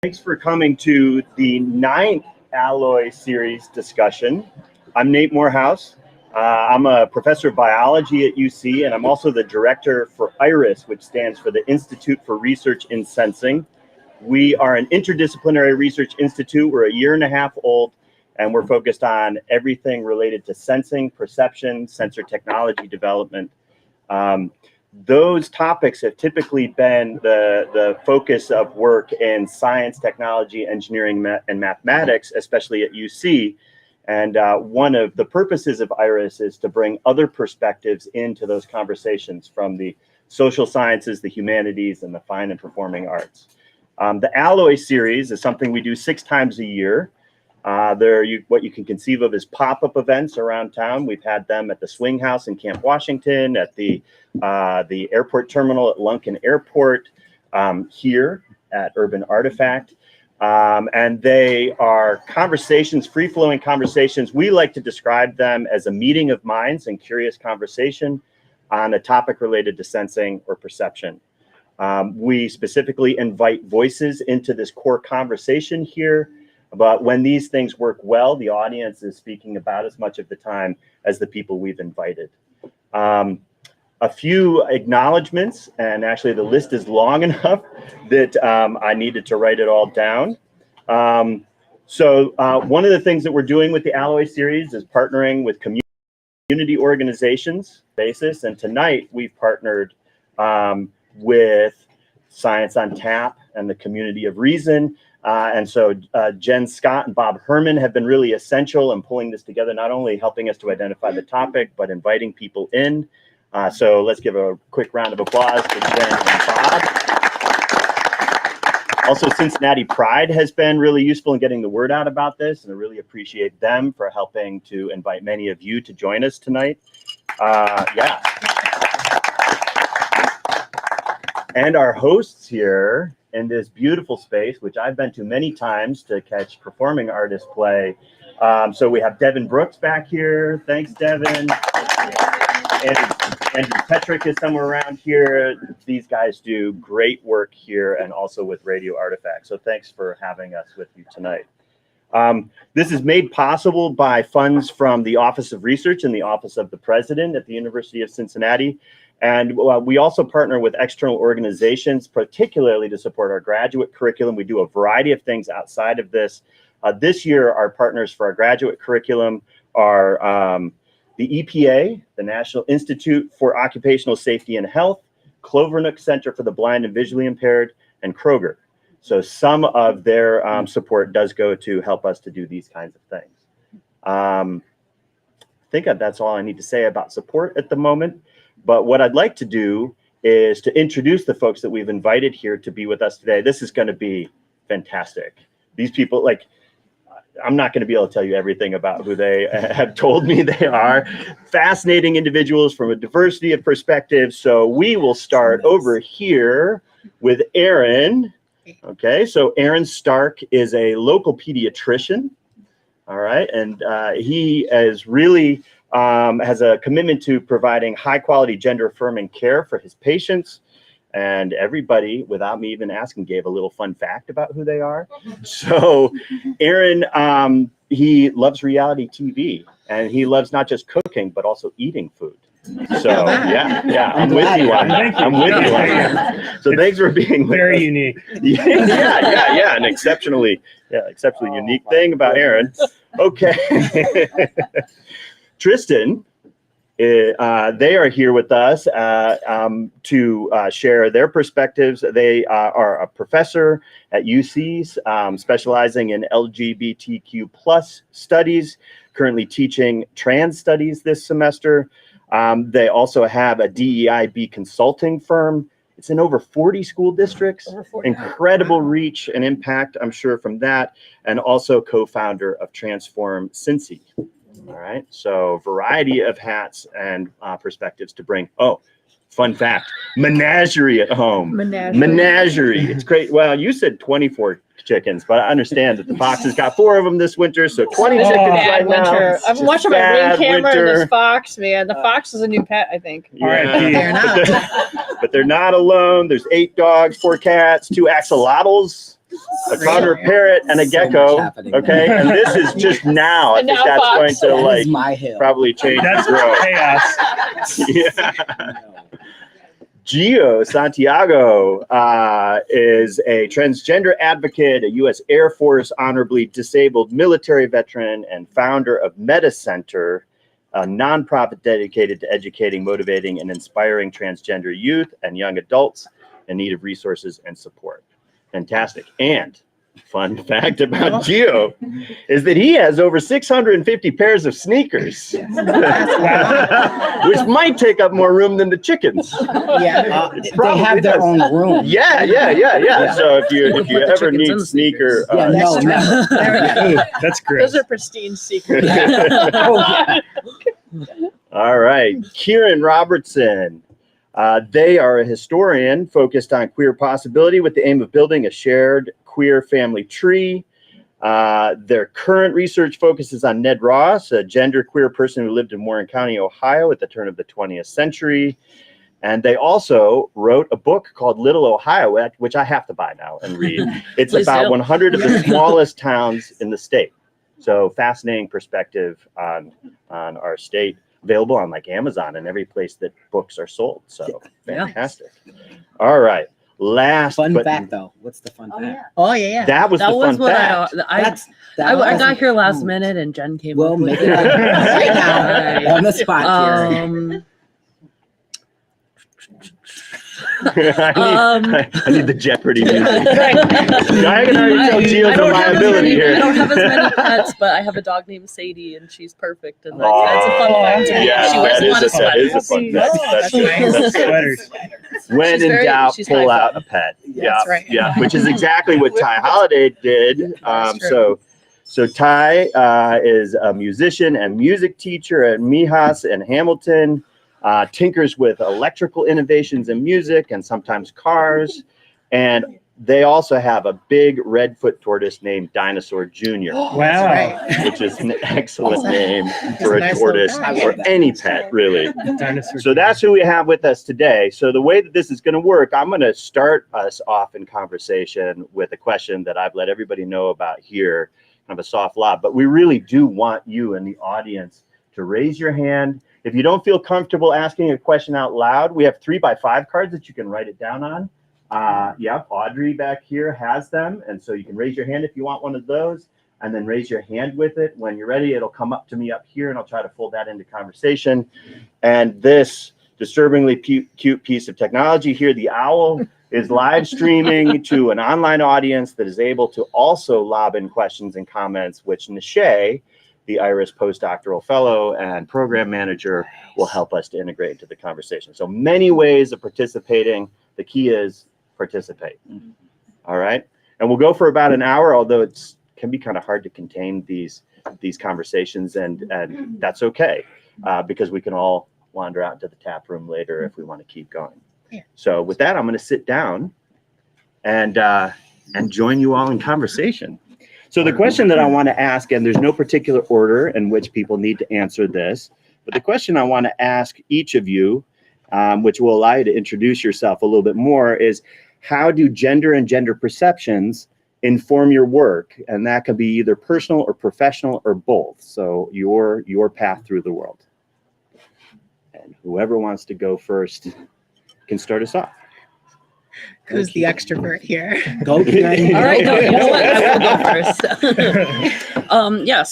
Thanks for coming to the 9th Alloy Series discussion. I'm Nate Morehouse. I'm a professor of biology at UC, and I'm also the director for IRiS, which stands for the Institute for Research in Sensing. We are an interdisciplinary research institute. We're a year and a half old, and we're focused on everything related to sensing, perception, sensor technology development. Those topics have typically been the focus of work in science, technology, engineering, and mathematics, especially at UC. And one of the purposes of IRiS is to bring other perspectives into those conversations from the social sciences, the humanities, and the fine and performing arts. The Alloy series is something we do 6 times a year. What you can conceive of as pop-up events around town. We've had them at the Swing House in Camp Washington, at the airport terminal at Lunken Airport, here at Urban Artifact. And they are conversations, free-flowing conversations. We like to describe them as a meeting of minds and curious conversation on a topic related to sensing or perception. We specifically invite voices into this core conversation here. But when these things work well, the audience is speaking about as much of the time as the people we've invited. A few acknowledgements, and actually the list is long enough that I needed to write it all down. So one of the things that we're doing with the Alloy series is partnering with community organizations basis. And tonight we've partnered with Science on Tap and the Community of Reason. And so Jen Scott and Bob Herman have been really essential in pulling this together, not only helping us to identify the topic, but inviting people in. So let's give a quick round of applause to Jen and Bob. Also, Cincinnati Pride has been really useful in getting the word out about this, and I really appreciate them for helping to invite many of you to join us tonight. Yeah. And our hosts here in this beautiful space, which I've been to many times to catch performing artists play. So we have Devin Brooks back here. Thanks, Devin. Andrew Petrick is somewhere around here. These guys do great work here and also with Radio Artifact. So thanks for having us with you tonight. This is made possible by funds from the Office of Research and the Office of the President at the University of Cincinnati. And we also partner with external organizations, particularly to support our graduate curriculum. We do a variety of things outside of this. This year, our partners for our graduate curriculum are the EPA, the National Institute for Occupational Safety and Health, Clovernook Center for the Blind and Visually Impaired, and Kroger. So some of their support does go to help us to do these kinds of things. I think that's all I need to say about support at the moment. But what I'd like to do is to introduce the folks that we've invited here to be with us today. This is going to be fantastic. These people, I'm not going to be able to tell you everything about who they have told me they are. Fascinating individuals from a diversity of perspectives. So we will start over here with Aaron. Okay, so Aaron Stark is a local pediatrician. All right, and he is really has a commitment to providing high quality gender affirming care for his patients. And everybody, without me even asking, gave a little fun fact about who they are. So Aaron, he loves reality TV, and he loves not just cooking, but also eating food. So yeah, I'm with you on that. I'm with you on that. So thanks for being with very us. Unique. Yeah, an exceptionally unique thing about Aaron. Okay. Tristan, they are here with us to share their perspectives. They are a professor at UC, specializing in LGBTQ plus studies, currently teaching trans studies this semester. They also have a DEIB consulting firm. It's in over 40 school districts. Incredible reach and impact, I'm sure, from that. And also co-founder of Transform Cincy. All right, so variety of hats and perspectives to bring. Oh, fun fact, menagerie at home. Menagerie. It's great. Well, you said 24 chickens, but I understand that the fox has got 4 of them this winter, so 20 chickens right now. I've been watching my Ring camera and this fox, man. The fox is a new pet, I think. Yeah. But they're not alone. There's 8 dogs, 4 cats, 2 axolotls. a conger parrot, and a gecko. Okay, and this is just now. I think that's going to like probably change. That's chaos. Yeah. Gio Santiago is a transgender advocate, a U.S. Air Force honorably disabled military veteran, and founder of Meta Center, a nonprofit dedicated to educating, motivating, and inspiring transgender youth and young adults in need of resources and support. Fantastic. And fun fact about Gio is that he has over 650 pairs of sneakers, which might take up more room than the chickens. Yeah, they have their own room. Yeah. So if you ever need sneaker, That's great. Those are pristine secrets. All right, Kieran Robertson. They are a historian focused on queer possibility with the aim of building a shared queer family tree. Their current research focuses on Ned Ross, a genderqueer person who lived in Warren County, Ohio at the turn of the 20th century. And they also wrote a book called Little Ohio, which I have to buy now and read. It's about 100 of the smallest towns in the state. So fascinating perspective on our state. Available on like Amazon and every place that books are sold. So fantastic. All right. Fun fact though. What's the fun fact? Oh yeah. That was the fun fact. I got here last minute and Jen came up with it. Right now on the spot here. I need the Jeopardy music. I can already tell Gio's a liability here. I don't have as many pets, but I have a dog named Sadie, and she's perfect. And that's a fun fact. Yeah, she wears a lot of sweaters. That is a fun fact. That's Sweaters. When in doubt, pull out a pet. That's right. Yeah, which is exactly what Ty Holiday did. So Ty is a musician and music teacher at Mijas in Hamilton. Tinkers with electrical innovations in music and sometimes cars. And they also have a big redfoot tortoise named Dinosaur Jr. Wow. Which is an excellent name for a tortoise or any pet, really. So that's who we have with us today. So the way that this is going to work, I'm going to start us off in conversation with a question that I've let everybody know about here, kind of a soft lob, but we really do want you in the audience to raise your hand. If you don't feel comfortable asking a question out loud, we have 3x5 cards that you can write it down on. Audrey back here has them. And so you can raise your hand if you want one of those, and then raise your hand with it. When you're ready, it'll come up to me up here, and I'll try to fold that into conversation. And this disturbingly cute piece of technology here, the owl, is live streaming to an online audience that is able to also lob in questions and comments, which Nishay, the IRiS postdoctoral fellow and program manager, will help us to integrate into the conversation. So many ways of participating. The key is participate. All right. And we'll go for about an hour, although it can be kind of hard to contain these conversations, and that's okay, because we can all wander out to the tap room later if we want to keep going. Yeah. So with that, I'm going to sit down and join you all in conversation. So the question that I want to ask, and there's no particular order in which people need to answer this, but the question I want to ask each of you, which will allow you to introduce yourself a little bit more, is how do gender and gender perceptions inform your work? And that could be either personal or professional or both. So your path through the world. And whoever wants to go first can start us off. Who's the extrovert here? Go. All right, no, you know what? I will go first.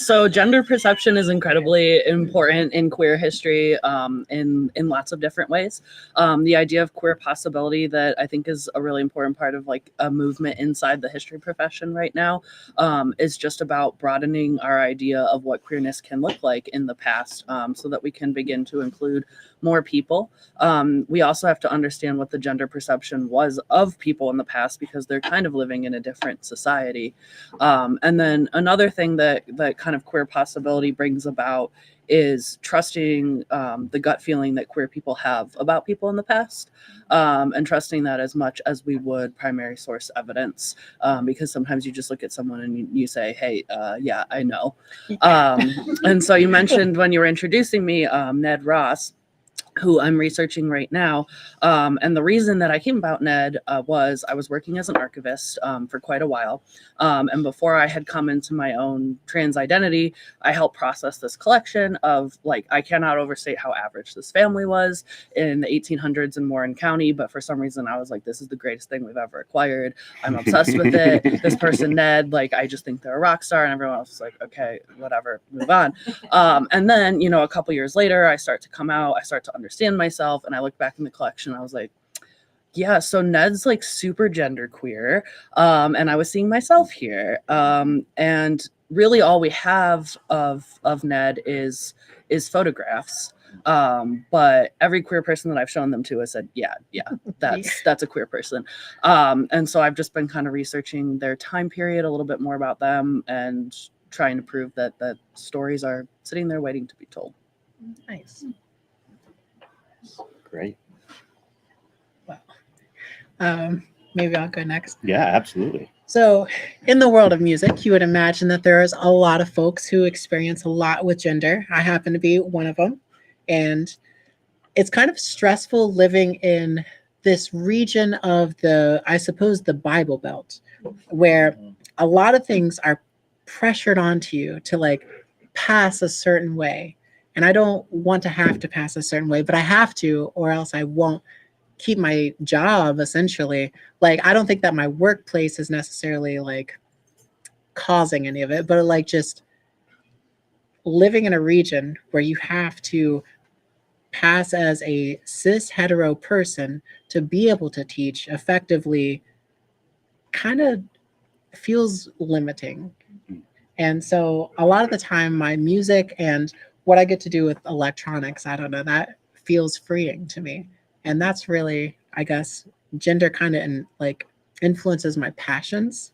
So gender perception is incredibly important in queer history in lots of different ways. The idea of queer possibility, that I think is a really important part of like a movement inside the history profession right now, is just about broadening our idea of what queerness can look like in the past, so that we can begin to include more people. We also have to understand what the gender perception was of people in the past, because they're kind of living in a different society. And then another thing that kind of queer possibility brings about is trusting the gut feeling that queer people have about people in the past, and trusting that as much as we would primary source evidence, because sometimes you just look at someone and you say, hey, yeah, I know. And so you mentioned when you were introducing me, Ned Ross. who I'm researching right now. And the reason that I came about Ned was I was working as an archivist for quite a while. And before I had come into my own trans identity, I helped process this collection of, like, I cannot overstate how average this family was in the 1800s in Warren County. But for some reason, I was like, this is the greatest thing we've ever acquired. I'm obsessed with it. This person, Ned, like, I just think they're a rock star. And everyone else was like, okay, whatever, move on. And then, you know, a couple years later, I start to come out, I start to understand myself, and I look back in the collection, I was like, yeah, so Ned's like super genderqueer, and I was seeing myself here, and really all we have of Ned is photographs, but every queer person that I've shown them to has said, yeah, that's a queer person, and so I've just been kind of researching their time period, a little bit more about them, and trying to prove that stories are sitting there waiting to be told. Nice. Great. Wow. Maybe I'll go next. Yeah, absolutely. So in the world of music, you would imagine that there's a lot of folks who experience a lot with gender. I happen to be one of them. And it's kind of stressful living in this region of I suppose, the Bible Belt, where a lot of things are pressured onto you to like pass a certain way. And I don't want to have to pass a certain way, but I have to, or else I won't keep my job, essentially. Like, I don't think that my workplace is necessarily like causing any of it, but like just living in a region where you have to pass as a cis hetero person to be able to teach effectively kind of feels limiting. And so a lot of the time my music and what I get to do with electronics, I don't know, that feels freeing to me. And that's really, I guess, gender kind of like influences my passions.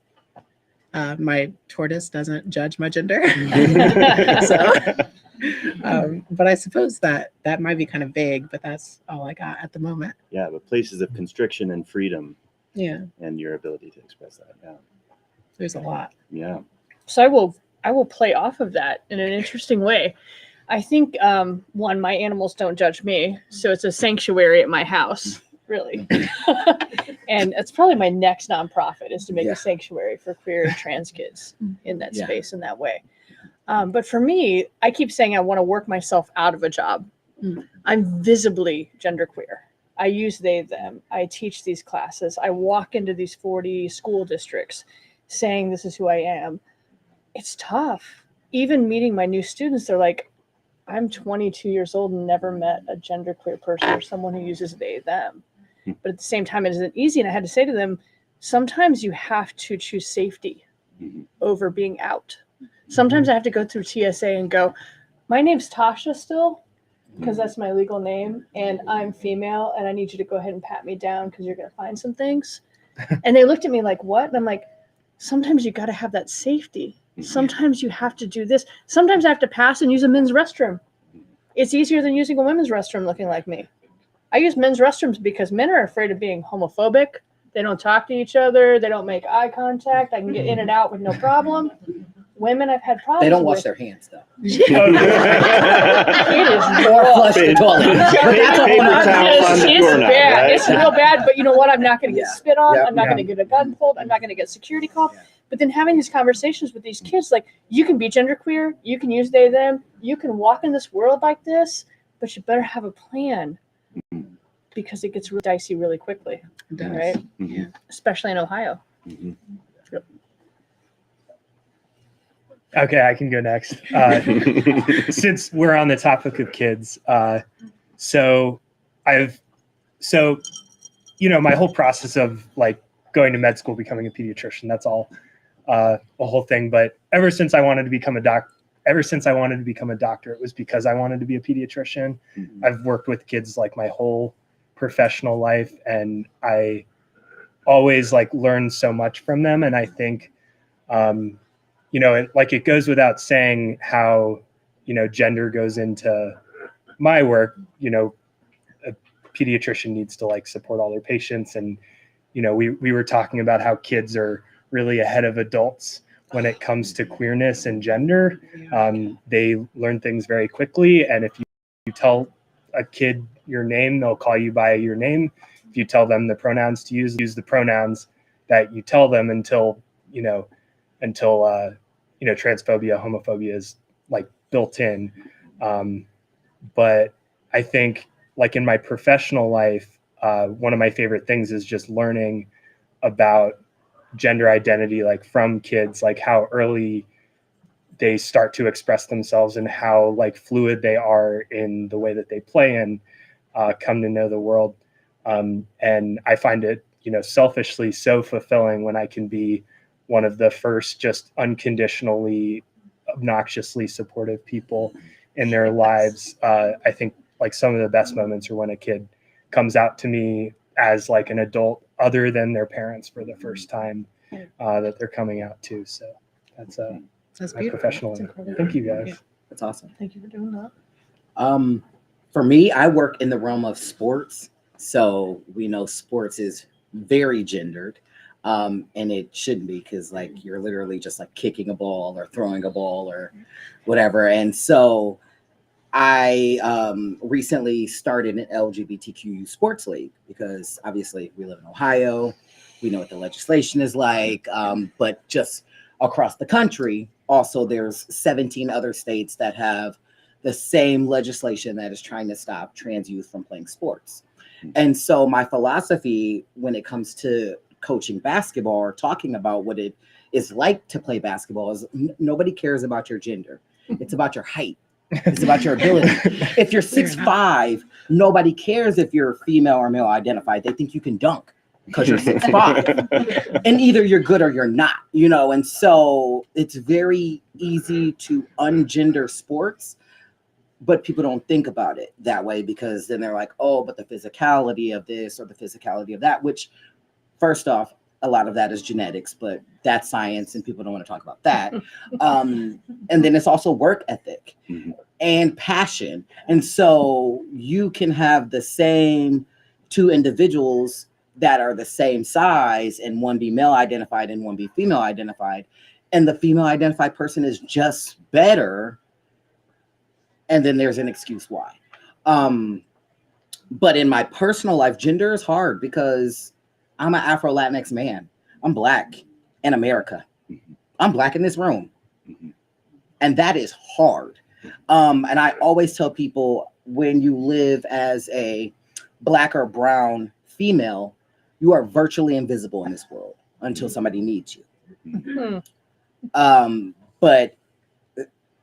My tortoise doesn't judge my gender. But I suppose that might be kind of vague, but that's all I got at the moment. Yeah, but places of constriction and freedom. Yeah. And your ability to express that. Yeah. There's a lot. Yeah. So I will play off of that in an interesting way. I think, one, my animals don't judge me, so it's a sanctuary at my house, really. And it's probably my next nonprofit is to make a sanctuary for queer and trans kids in that space in that way. But for me, I keep saying I want to work myself out of a job. I'm visibly genderqueer. I use they, them. I teach these classes. I walk into these 40 school districts saying this is who I am. It's tough. Even meeting my new students, they're like, I'm 22 years old and never met a genderqueer person or someone who uses they, them. But at the same time, it isn't easy. And I had to say to them, sometimes you have to choose safety over being out. Sometimes I have to go through TSA and go, my name's Tasha still, because that's my legal name, and I'm female, and I need you to go ahead and pat me down because you're going to find some things. And they looked at me like, what? And I'm like, sometimes you got to have that safety. Sometimes you have to do this. Sometimes I have to pass and use a men's restroom. It's easier than using a women's restroom looking like me. I use men's restrooms because men are afraid of being homophobic. They don't talk to each other. They don't make eye contact. I can get in and out with no problem. Women I've had problems with. They don't wash their hands, though. It is Or flush the toilet. It's bad. Right? It's real bad, but you know what? I'm not going to get spit on. Yep. I'm not going to get a gun pulled. I'm not going to get security called. But then having these conversations with these kids, like, you can be genderqueer, you can use they, them, you can walk in this world like this, but you better have a plan because it gets really dicey really quickly, right? Mm-hmm. Especially in Ohio. Mm-hmm. Yep. Okay, I can go next. Since we're on the topic of kids, so my whole process of like going to med school, becoming a pediatrician, that's all a whole thing. But ever since I wanted to become a doctor, it was because I wanted to be a pediatrician. Mm-hmm. I've worked with kids like my whole professional life, and I always like learned so much from them. And I think, it goes without saying how, gender goes into my work. A pediatrician needs to like support all their patients. And, we were talking about how kids are really ahead of adults when it comes to queerness and gender. They learn things very quickly. And if you tell a kid your name, they'll call you by your name. If you tell them the pronouns to use the pronouns that you tell them until transphobia, homophobia is like built in. But I think like in my professional life, one of my favorite things is just learning about gender identity, like from kids, like how early they start to express themselves and how like fluid they are in the way that they play and come to know the world. And I find it, selfishly so fulfilling when I can be one of the first just unconditionally, obnoxiously supportive people in their lives. I think like some of the best moments are when a kid comes out to me as like an adult other than their parents for the first time that they're coming out to. So that's That's my beautiful. professional. Thank you guys. Yeah. That's awesome. Thank you for doing that. For me, I work in the realm of sports. So we know sports is very gendered. And it shouldn't be, because like you're literally just like kicking a ball or throwing a ball or whatever. And so I recently started an LGBTQ sports league because obviously we live in Ohio. We know what the legislation is like, but just across the country, also there's 17 other states that have the same legislation that is trying to stop trans youth from playing sports. And so my philosophy when it comes to coaching basketball or talking about what it is like to play basketball is nobody cares about your gender. It's about your height. It's about your ability. If you're 6'5", nobody cares if you're female or male identified. They think you can dunk because you're 6'5", and either you're good or you're not, and so it's very easy to ungender sports, but people don't think about it that way because then they're like, oh, but the physicality of this or the physicality of that, which first off, a lot of that is genetics, but that's science and people don't want to talk about that. And then it's also work ethic and passion. And so you can have the same two individuals that are the same size and one be male identified and one be female identified. And the female identified person is just better. And then there's an excuse why. But in my personal life, gender is hard because I'm an Afro-Latinx man. I'm Black in America. I'm Black in this room. And that is hard. And I always tell people when you live as a Black or brown female, you are virtually invisible in this world until somebody needs you. But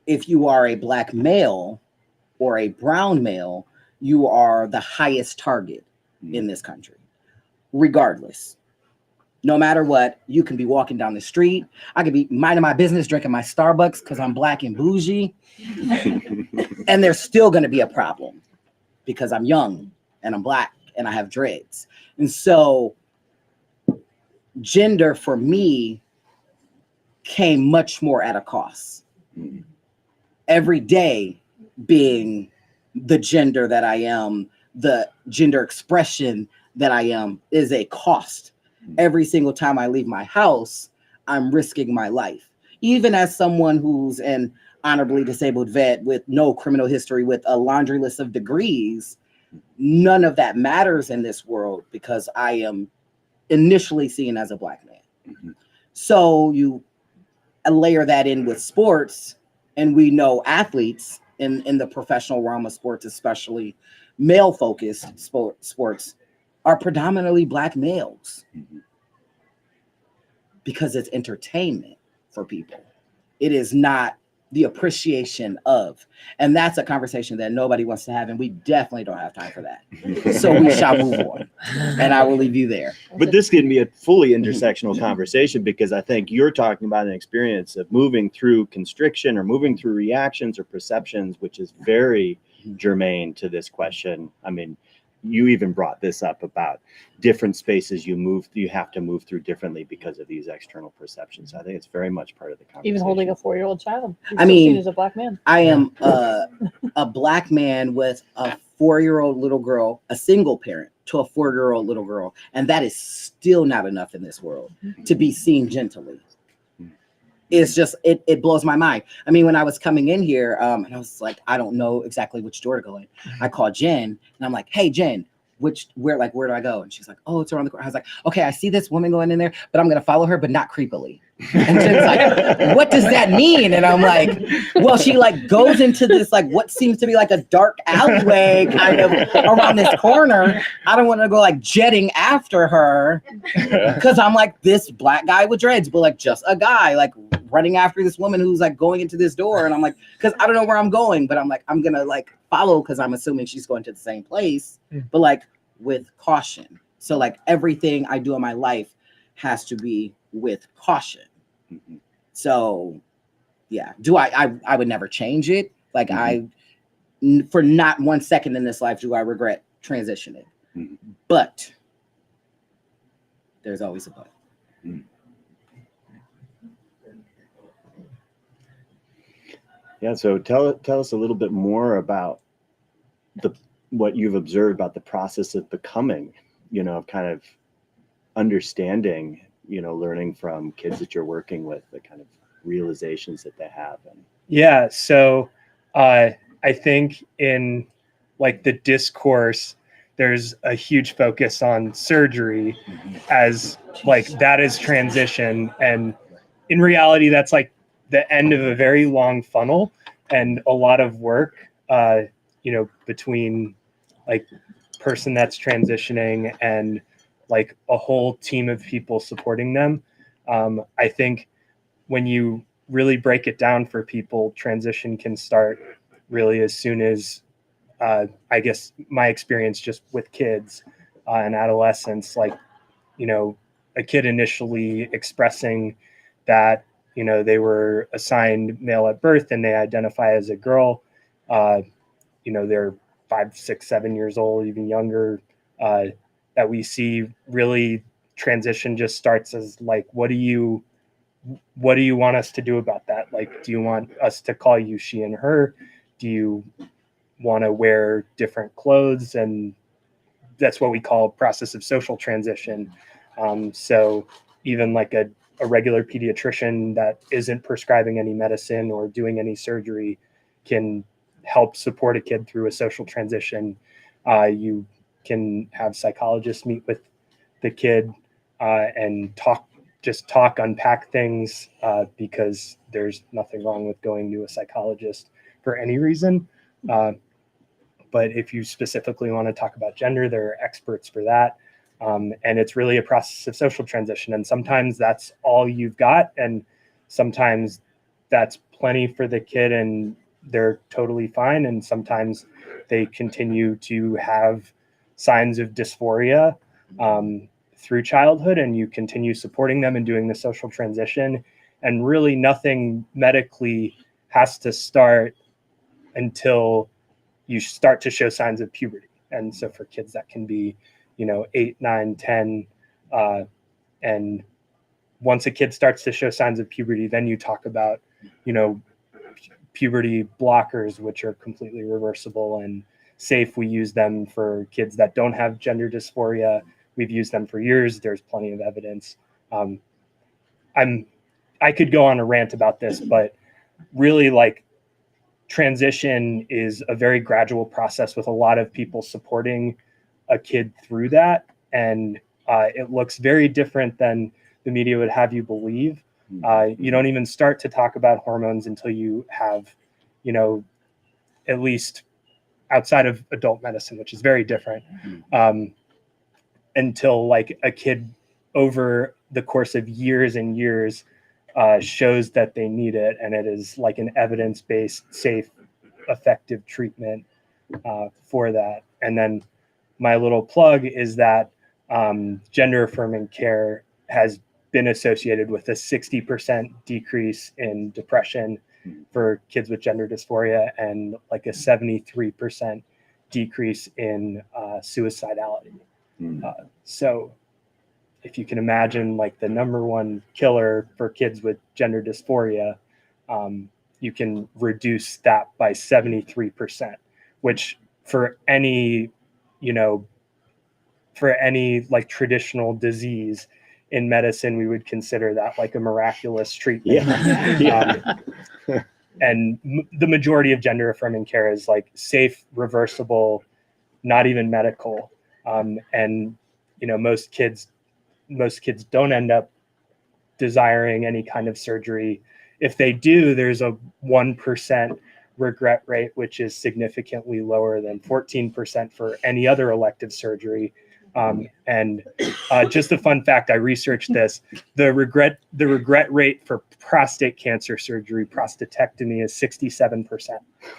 if you are a Black male or a brown male, you are the highest target in this country, regardless. No matter what, you can be walking down the street. I could be minding my business, drinking my Starbucks because I'm Black and bougie. And there's still going to be a problem because I'm young and I'm Black and I have dreads. And so gender for me came much more at a cost. Every day being the gender that I am, the gender expression that I am is a cost. Every single time I leave my house, I'm risking my life. Even as someone who's an honorably disabled vet with no criminal history, with a laundry list of degrees, none of that matters in this world because I am initially seen as a Black man. So you layer that in with sports, and we know athletes in the professional realm of sports, especially male-focused sports, are predominantly Black males because it's entertainment for people. It is not the appreciation of, and that's a conversation that nobody wants to have, and we definitely don't have time for that. So we shall move on, and I will leave you there. But this can be a fully intersectional conversation because I think you're talking about an experience of moving through constriction or moving through reactions or perceptions, which is very germane to this question. I mean, you even brought this up about different spaces you have to move through differently because of these external perceptions. I think it's very much part of the conversation. Even holding a 4-year-old child. I mean, seen as a Black man. I am a Black man with a 4-year-old little girl, a single parent to a 4-year-old little girl. And that is still not enough in this world to be seen gently. it's just, it blows my mind. I mean, when I was coming in here, and I was like, I don't know exactly which door to go in. I called Jen and I'm like, hey, Jen, where do I go? And she's like, oh, it's around the corner. I was like, okay, I see this woman going in there, but I'm going to follow her, but not creepily. And Jen's like, what does that mean? And I'm like, well, she like goes into this, like what seems to be like a dark alleyway kind of around this corner. I don't want to go like jetting after her because I'm like this black guy with dreads, but like just a guy like running after this woman who's like going into this door. And I'm like, because I don't know where I'm going, but I'm like, I'm going to like follow because I'm assuming she's going to the same place, but like with caution. So like everything I do in my life has to be with caution. So yeah, I would never change it. Like for not 1 second in this life do I regret transitioning. But there's always a but. Yeah, so tell us a little bit more about what you've observed about the process of becoming, kind of understanding, learning from kids that you're working with, the kind of realizations that they have. Yeah, so I think in like the discourse, there's a huge focus on surgery as like that is transition. And in reality, that's like the end of a very long funnel and a lot of work, between like person that's transitioning and like a whole team of people supporting them. I think when you really break it down for people, transition can start really as soon as, I guess my experience just with kids and adolescents, like, a kid initially expressing that, they were assigned male at birth and they identify as a girl. They're 5, 6, 7 years old, even younger, that we see really transition just starts as like, what do you want us to do about that? Like, do you want us to call you she and her? Do you want to wear different clothes? And that's what we call process of social transition. So even like a regular pediatrician that isn't prescribing any medicine or doing any surgery can help support a kid through a social transition. You can have psychologists meet with the kid and unpack things, because there's nothing wrong with going to a psychologist for any reason. But if you specifically want to talk about gender, there are experts for that. And it's really a process of social transition. And sometimes that's all you've got. And sometimes that's plenty for the kid and they're totally fine. And sometimes they continue to have signs of dysphoria through childhood, and you continue supporting them and doing the social transition. And really nothing medically has to start until you start to show signs of puberty. And so for kids that can be, 8, 9, 10. And once a kid starts to show signs of puberty, then you talk about, puberty blockers, which are completely reversible and safe. We use them for kids that don't have gender dysphoria. We've used them for years. There's plenty of evidence. I could go on a rant about this, but really like transition is a very gradual process with a lot of people supporting a kid through that. And it looks very different than the media would have you believe. You don't even start to talk about hormones until you have, at least outside of adult medicine, which is very different, until like a kid over the course of years and years shows that they need it. And it is like an evidence-based, safe, effective treatment for that. And then my little plug is that gender affirming care has been associated with a 60% decrease in depression for kids with gender dysphoria and like a 73% decrease in suicidality. So if you can imagine like the number one killer for kids with gender dysphoria, you can reduce that by 73%, which for any like traditional disease in medicine, we would consider that like a miraculous treatment. And the majority of gender affirming care is like safe, reversible, not even medical. And, you know, most kids don't end up desiring any kind of surgery. If they do, there's a 1% regret rate, which is significantly lower than 14% for any other elective surgery. And just a fun fact, I researched this. The regret rate for prostate cancer surgery, prostatectomy, is 67%.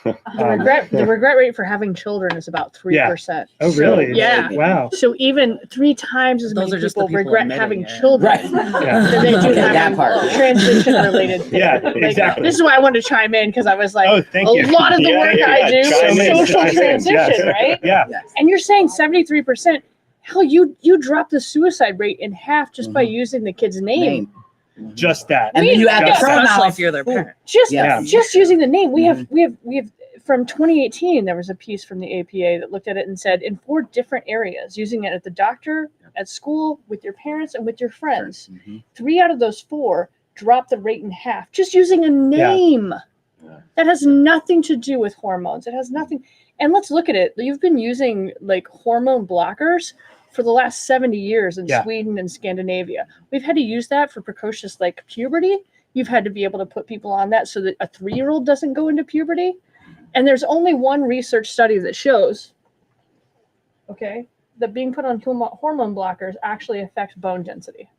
The regret rate for having children is about 3%. Oh, really? So, yeah. Wow. So even 3 times as Those many are just the people people regret admitting having it. children Right. than they do Okay, that having part. transition-related things. Yeah, Like, exactly. this is why I wanted to chime in, because I was like, Oh, thank a you. lot of the work I do chime in, is social chime in, transition, yes. right? Yeah. Yes. And you're saying 73%. Hell, you drop the suicide rate in half just by using the kid's name. Just that. And then you add the Just that. Especially pronouns. if you're their parent. Just Yeah. just using the name. We have from 2018, there was a piece from the APA that looked at it and said in 4 different areas, using it at the doctor, at school, with your parents, and with your friends. 3 out of those 4 dropped the rate in half just using a name. That has nothing to do with hormones. It has nothing. And let's look at it. You've been using like hormone blockers for the last 70 years in Sweden and Scandinavia. We've had to use that for precocious like puberty. You've had to be able to put people on that so that a 3-year-old doesn't go into puberty. And there's only one research study that shows, that being put on hormone blockers actually affects bone density.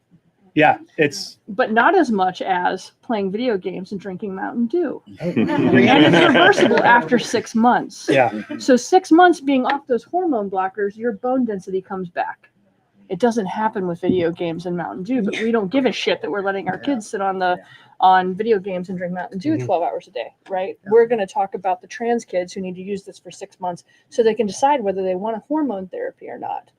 Yeah, it's But not as much as playing video games and drinking Mountain Dew. And it's reversible after 6 months. yeah. So 6 months being off those hormone blockers, your bone density comes back. It doesn't happen with video games and Mountain Dew, but we don't give a shit that we're letting our kids sit on video games and drink Mountain Dew 12 hours a day, right? We're going to talk about the trans kids who need to use this for 6 months so they can decide whether they want a hormone therapy or not.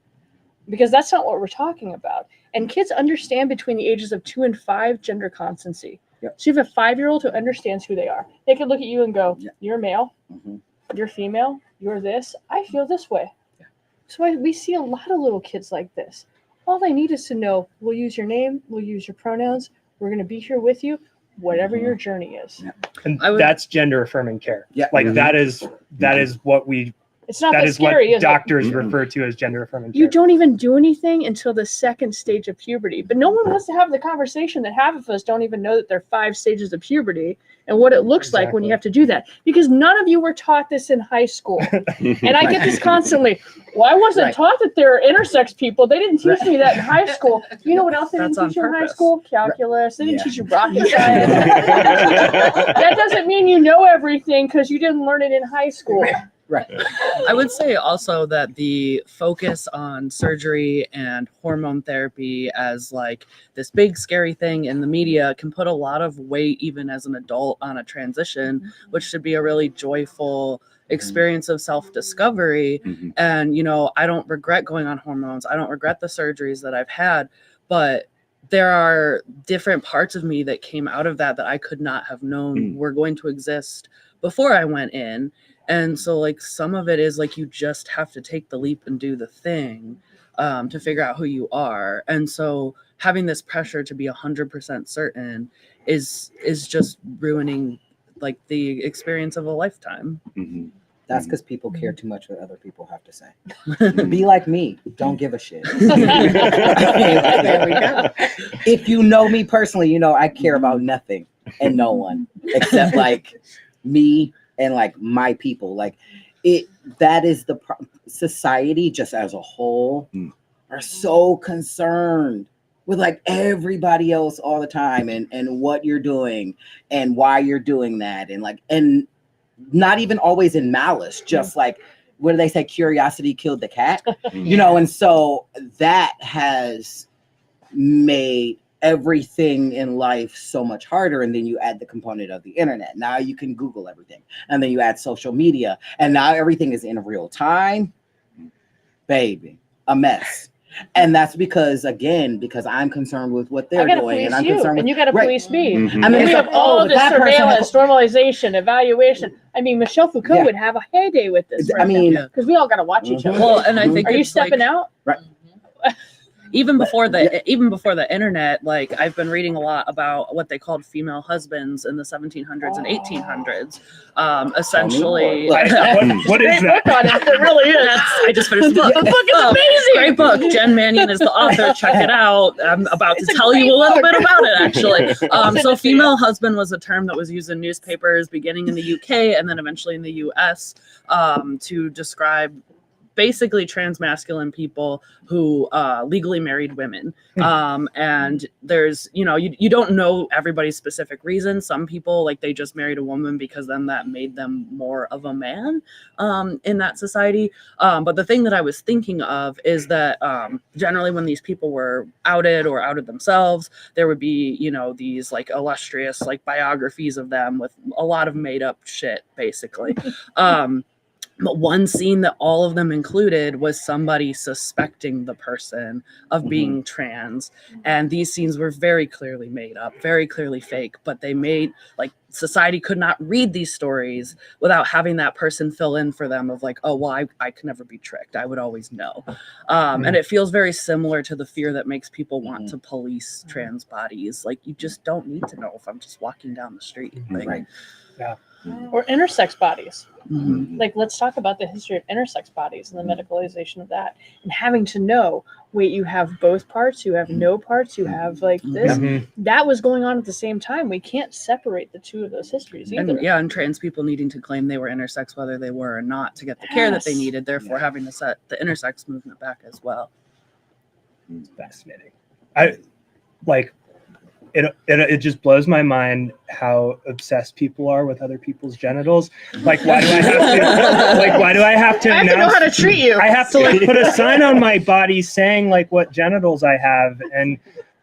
Because that's not what we're talking about. And kids understand between the ages of 2 and 5 gender constancy. Yep. So you have a 5-year-old who understands who they are. They can look at you and go, you're male, you're female, you're this, I feel this way. Yeah. So we see a lot of little kids like this. All they need is to know, we'll use your name, we'll use your pronouns, we're going to be here with you, whatever your journey is. And that's gender affirming care. Yeah. Like that is what we It's not that that is scary, what is doctors it? refer to as gender affirming care. You don't even do anything until the 2nd stage of puberty. But no one wants to have the conversation that half of us don't even know that there are 5 stages of puberty and what it looks like when you have to do that. Because none of you were taught this in high school. And I get this constantly. Well, I wasn't taught that there are intersex people. They didn't teach me that in high school. You know what else they didn't That's teach you on in high purpose. school? Calculus. They didn't Yeah. teach you rocket science. That doesn't mean you know everything because you didn't learn it in high school. Right. I would say also that the focus on surgery and hormone therapy as like this big scary thing in the media can put a lot of weight even as an adult on a transition, which should be a really joyful experience of self-discovery. And, you know, I don't regret going on hormones. I don't regret the surgeries that I've had, but there are different parts of me that came out of that I could not have known were going to exist before I went in. And so like some of it is like you just have to take the leap and do the thing to figure out who you are. And so having this pressure to be 100% certain is just ruining like the experience of a lifetime. That's because people care too much what other people have to say. Be like me. Don't give a shit. There we go. If you know me personally, you know I care about nothing and no one except like me and like my people. Like that is the society just as a whole are so concerned with like everybody else all the time and what you're doing and why you're doing that and not even always in malice, just like what do they say, curiosity killed the cat, you know. And so that has made everything in life so much harder. And then you add the component of the internet. Now you can Google everything, and then you add social media, and now everything is in real time. Baby, a mess. And that's because I'm concerned with what they're doing, and I'm concerned with you got to police me. I mean, We it's have like, all but this that person surveillance, normalization, evaluation. I mean, Michelle Foucault Yeah. would have a heyday with this. I mean, because we all got to watch each other. Well, and I think Are you it's like- stepping out? Right. even before the internet, like I've been reading a lot about what they called female husbands in the 1700s and 1800s. Essentially, what is that? It really is. I just finished the book. The book is amazing. Great book. Jen Mannion is the author. Check it out. I'm about to tell you a little bit about it, actually. So female husband was a term that was used in newspapers beginning in the UK and then eventually in the US to describe basically transmasculine people who legally married women. And there's, you don't know everybody's specific reason. Some people, like, they just married a woman because then that made them more of a man in that society. But the thing that I was thinking of is that generally when these people were outed or outed themselves, there would be, these like illustrious like biographies of them with a lot of made up shit, basically. But one scene that all of them included was somebody suspecting the person of being trans. And these scenes were very clearly made up, very clearly fake, but they made, like, society could not read these stories without having that person fill in for them of like, oh, well, I could never be tricked. I would always know. And it feels very similar to the fear that makes people want to police trans bodies. Like, you just don't need to know if I'm just walking down the street. Like, Right. Yeah. Or intersex bodies. mhm. Like, let's talk about the history of intersex bodies and the medicalization of that, and having to know, wait, you have both parts, you have no parts, you have like this. Mhm. That was going on at the same time. We can't separate the two of those histories either. And trans people needing to claim they were intersex whether they were or not to get the care that they Yes. needed, therefore having to set the intersex movement back as well. It's fascinating. It just blows my mind how obsessed people are with other people's genitals. Like, why do I have to I have to know announce- how to treat you. I have to like put a sign on my body saying like what genitals I have, and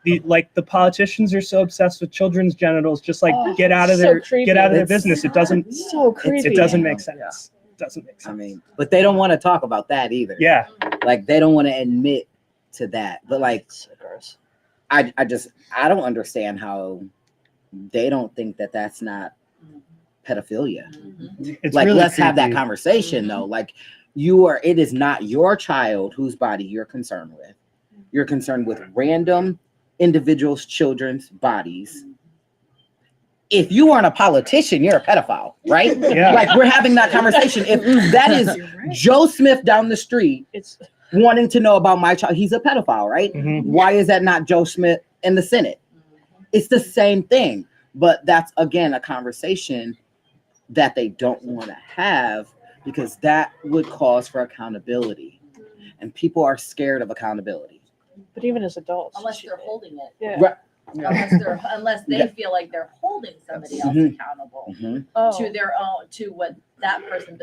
the politicians are so obsessed with children's genitals. Just like Oh, get out of so their creepy. get out of their It's- business. It doesn't So creepy. it doesn't make sense. It doesn't make sense. I mean, but they don't want to talk about that either. Yeah. Like, they don't want to admit to that. But like, So gross. I don't understand how they don't think that that's not pedophilia. It's Like, really let's have that creepy. conversation though. Like, it is not your child whose body you're concerned with. You're concerned with random individuals' children's bodies. If you aren't a politician, you're a pedophile, right? Yeah. Like, we're having that conversation. If that is You're right. Joe Smith down the street It's wanting to know about my child, he's a pedophile, right? Mhm. Why is that not Joe Smith in the Senate? It's the same thing, but that's again a conversation that they don't want to have because that would cause for accountability, and people are scared of accountability. but even as adults. Unless they're holding it. Yeah. Right. Unless they Yeah. feel like they're holding somebody else Mhm. accountable Mhm. Oh. to their own, to what that person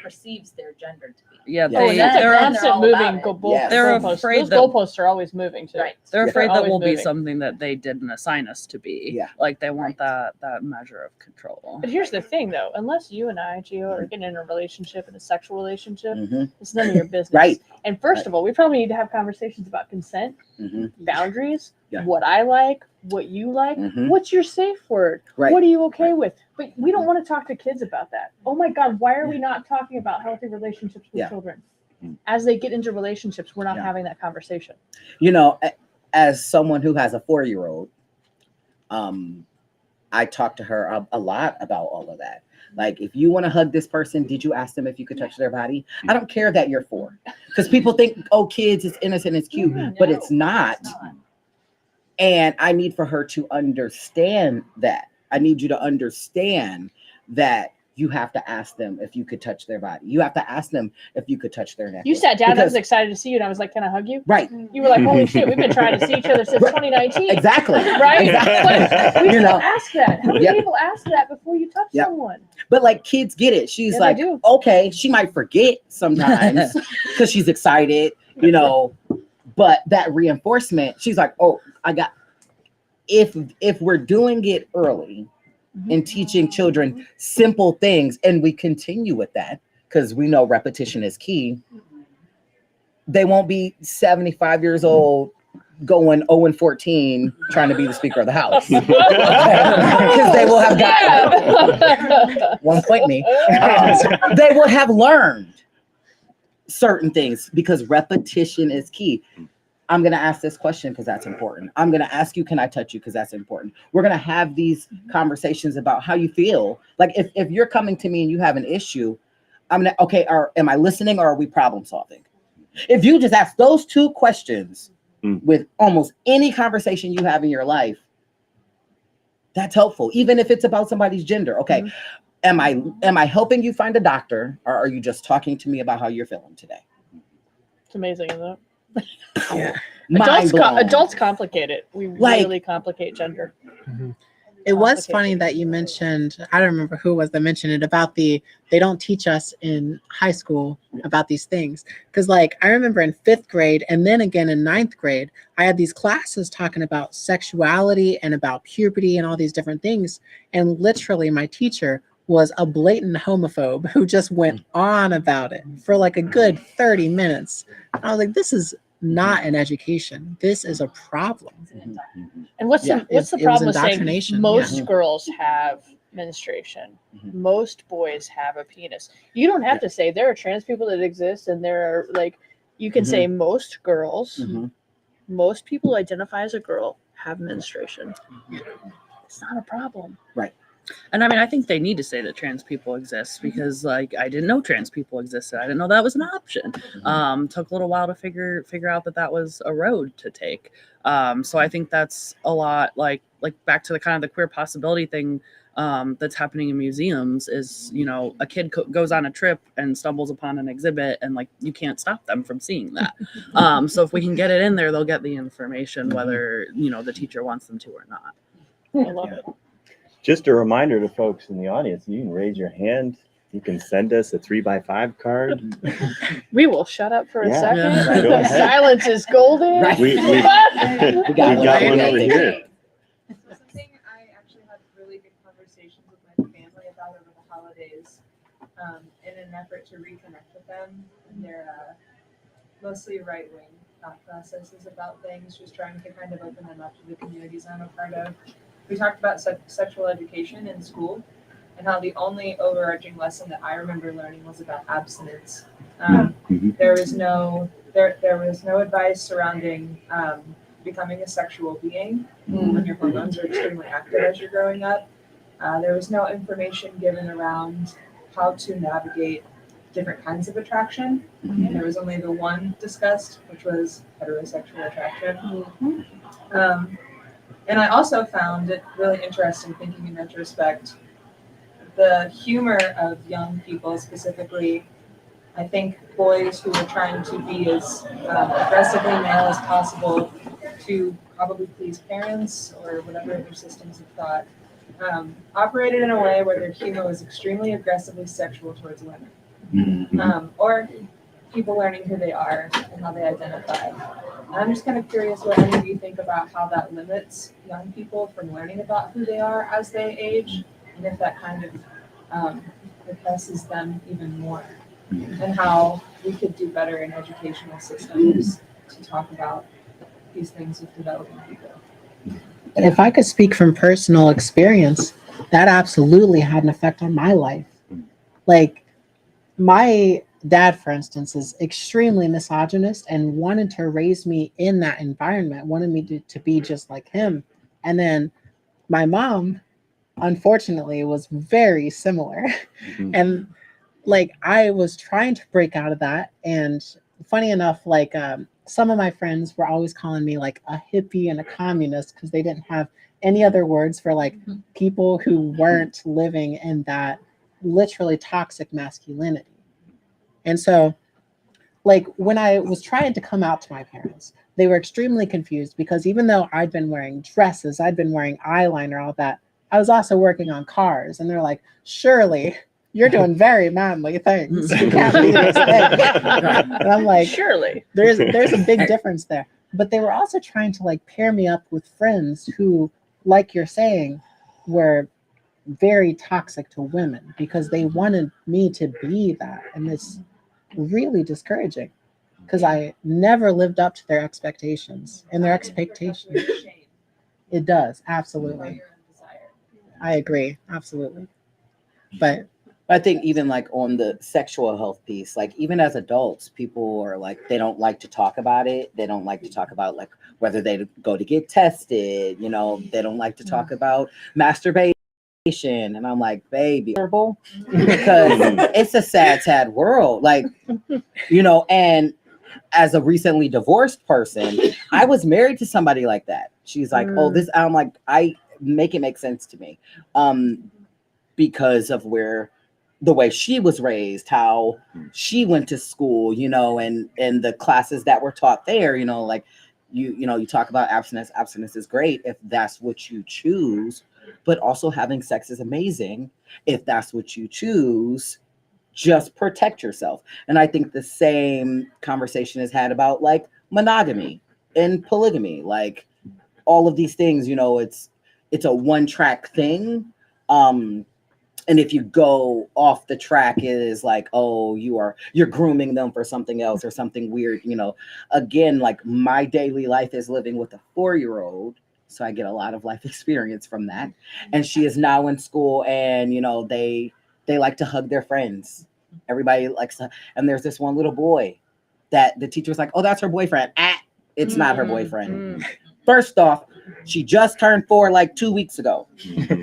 perceives their gender to be. Yeah, Yeah. Oh, they, and that's a they're- they're, constant all about moving it. goalpost. Yes. They're Those afraid that- goalposts are always moving too. Right. they're Yeah. afraid that Always will be moving. something that they didn't assign us to be. Yeah. Like, they want Right. that measure of control. But here's the thing, though: unless you and I, Gio, are getting in a relationship, in a sexual relationship, Mhm. it's none of your business. Right. And first of all, we probably need to have conversations about consent, Mhm. boundaries, Yeah. what I like, what you like, Mhm. what's your safe word, Right. what are you okay with. But we don't want to talk to kids about that. Oh my God, why are we not talking about healthy relationships with Yeah. children? Mm. As they get into relationships, we're not Yeah. having that conversation. You know, as someone who has a 4-year-old, I talk to her a lot about all of that. Like, if you want to hug this person, did you ask them if you could touch their body? I don't care that you're 4, because people think, oh, kids, it's innocent, it's cute, but it's not. And I need for her to understand that. I need you to understand that you have to ask them if you could touch their body. You have to ask them if you could touch their neck. You sat down, I was Because- excited to see you, and I was like, can I hug you? Right. You were like, holy shit, we've been trying to see each other since Right. 2019. Exactly. Right? But we You still know. ask that. How many Yep. people ask that before you touch Yep. someone? But like, kids get it. She's Yeah, they like, do. okay, she might forget sometimes because she's excited, you know, but that reinforcement, she's like, oh, if we're doing it early and teaching children simple things, and we continue with that, because we know repetition is key, they won't be 75 years old going 0-14 trying to be the Speaker of the House. Because they will have gotten one point me. They will have learned certain things because repetition is key. I'm going to ask this question because that's important. I'm going to ask you, can I touch you? Because that's important. We're going to have these conversations about how you feel. Like if you're coming to me and you have an issue, I'm going to, okay, am I listening or are we problem solving? If you just ask those two questions with almost any conversation you have in your life, that's helpful. Even if it's about somebody's gender. Okay. Am I helping you find a doctor, or are you just talking to me about how you're feeling today? It's amazing, isn't it? Yeah. Adults complicate it. We really complicate gender. It was funny that you mentioned, I don't remember who it was that mentioned it, about they don't teach us in high school about these things. Because like, I remember in 5th grade and then again in 9th grade, I had these classes talking about sexuality and about puberty and all these different things. And literally my teacher was a blatant homophobe who just went on about it for like a good 30 minutes. I was like, this is not an education. This is a problem. And what's the problem with saying most girls have menstruation? Most boys have a penis. You don't have to say there are trans people that exist, and there are like, you can say most girls, most people who identify as a girl have menstruation. It's not a problem. Right. And I mean, I think they need to say that trans people exist because, like, I didn't know trans people existed. I didn't know that was an option. Took a little while to figure out that was a road to take. So I think that's a lot like back to the kind of the queer possibility thing that's happening in museums is, you know, a kid goes on a trip and stumbles upon an exhibit and like you can't stop them from seeing that. So if we can get it in there, they'll get the information whether, you know, the teacher wants them to or not. I love it. Just a reminder to folks in the audience, you can raise your hand. You can send us a 3x5 card. We will shut up for a second. Yeah, go ahead. Silence is golden. Right. We've got one over here. Something I actually had really good conversations with my family about over the holidays in an effort to reconnect with them and their mostly right-wing thought processes about things, just trying to kind of open them up to the communities I'm a part of. We talked about sexual education in school and how the only overarching lesson that I remember learning was about abstinence. There was no advice surrounding becoming a sexual being when your hormones are extremely active as you're growing up. There was no information given around how to navigate different kinds of attraction. And there was only the one discussed, which was heterosexual attraction. And I also found it really interesting, thinking in retrospect, the humor of young people, specifically, I think boys who were trying to be as aggressively male as possible to probably please parents or whatever their systems of thought, operated in a way where their humor was extremely aggressively sexual towards women, or people learning who they are and how they identify. And I'm just kind of curious what any of you think about how that limits young people from learning about who they are as they age, and if that kind of represses them even more, and how we could do better in educational systems to talk about these things with developing people. If I could speak from personal experience, that absolutely had an effect on my life. Like, my dad, for instance, is extremely misogynist and wanted to raise me in that environment, wanted me to be just like him. And then my mom, unfortunately, was very similar. And like, I was trying to break out of that. And funny enough, like some of my friends were always calling me like a hippie and a communist because they didn't have any other words for like people who weren't living in that literally toxic masculinity. And so, like, when I was trying to come out to my parents, they were extremely confused because even though I'd been wearing dresses, I'd been wearing eyeliner, all that, I was also working on cars. And they're like, surely you're doing very manly things. You can't be this thing. And I'm like, surely. There's a big difference there. But they were also trying to like pair me up with friends who, like you're saying, were very toxic to women because they wanted me to be that. And it's really discouraging because I never lived up to their expectations and their expectations. It does, absolutely. I agree, absolutely. But I think even like on the sexual health piece, like even as adults, people are like, they don't like to talk about it. They don't like to talk about like whether they go to get tested, you know, they don't like to talk about masturbation. And I'm like, baby, because it's a sad world. Like, you know, and as a recently divorced person, I was married to somebody like that. She's like, oh, this, I'm like, I make it make sense to me. Because of the way she was raised, how she went to school, you know, and the classes that were taught there, you know, like you know, you talk about abstinence. Abstinence is great if that's what you choose, but also having sex is amazing if that's what you choose. Just protect yourself. And I think the same conversation is had about like monogamy and polygamy, like all of these things, you know, it's a one-track thing. And if you go off the track, it is like, oh, you're grooming them for something else or something weird, you know. Again, like my daily life is living with a 4-year-old, so I get a lot of life experience from that. And she is now in school, and you know, they like to hug their friends. Everybody likes to, and there's this one little boy that the teacher was like, oh, that's her boyfriend. It's not her boyfriend. First off, she just turned 4 like 2 weeks ago.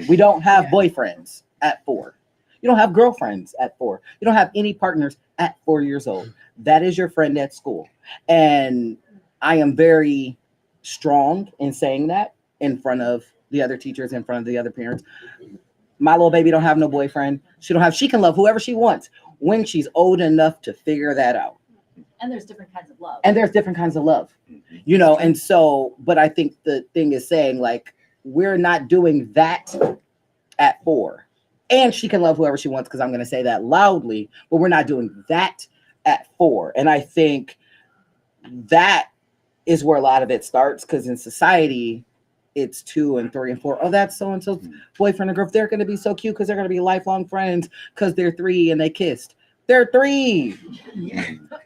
We don't have boyfriends at 4. You don't have girlfriends at 4. You don't have any partners at 4 years old. That is your friend at school. And I am very strong in saying that in front of the other teachers, in front of the other parents. My little baby don't have no boyfriend. She can love whoever she wants when she's old enough to figure that out. And there's different kinds of love. You know, and so, but I think the thing is saying like, we're not doing that at 4. And she can love whoever she wants, because I'm going to say that loudly, but we're not doing that at 4. And I think that is where a lot of it starts, because in society, it's 2 and 3 and 4. Oh, that's so-and-so's boyfriend or girl. They're going to be so cute because they're going to be lifelong friends because they're 3 and they kissed. They're 3.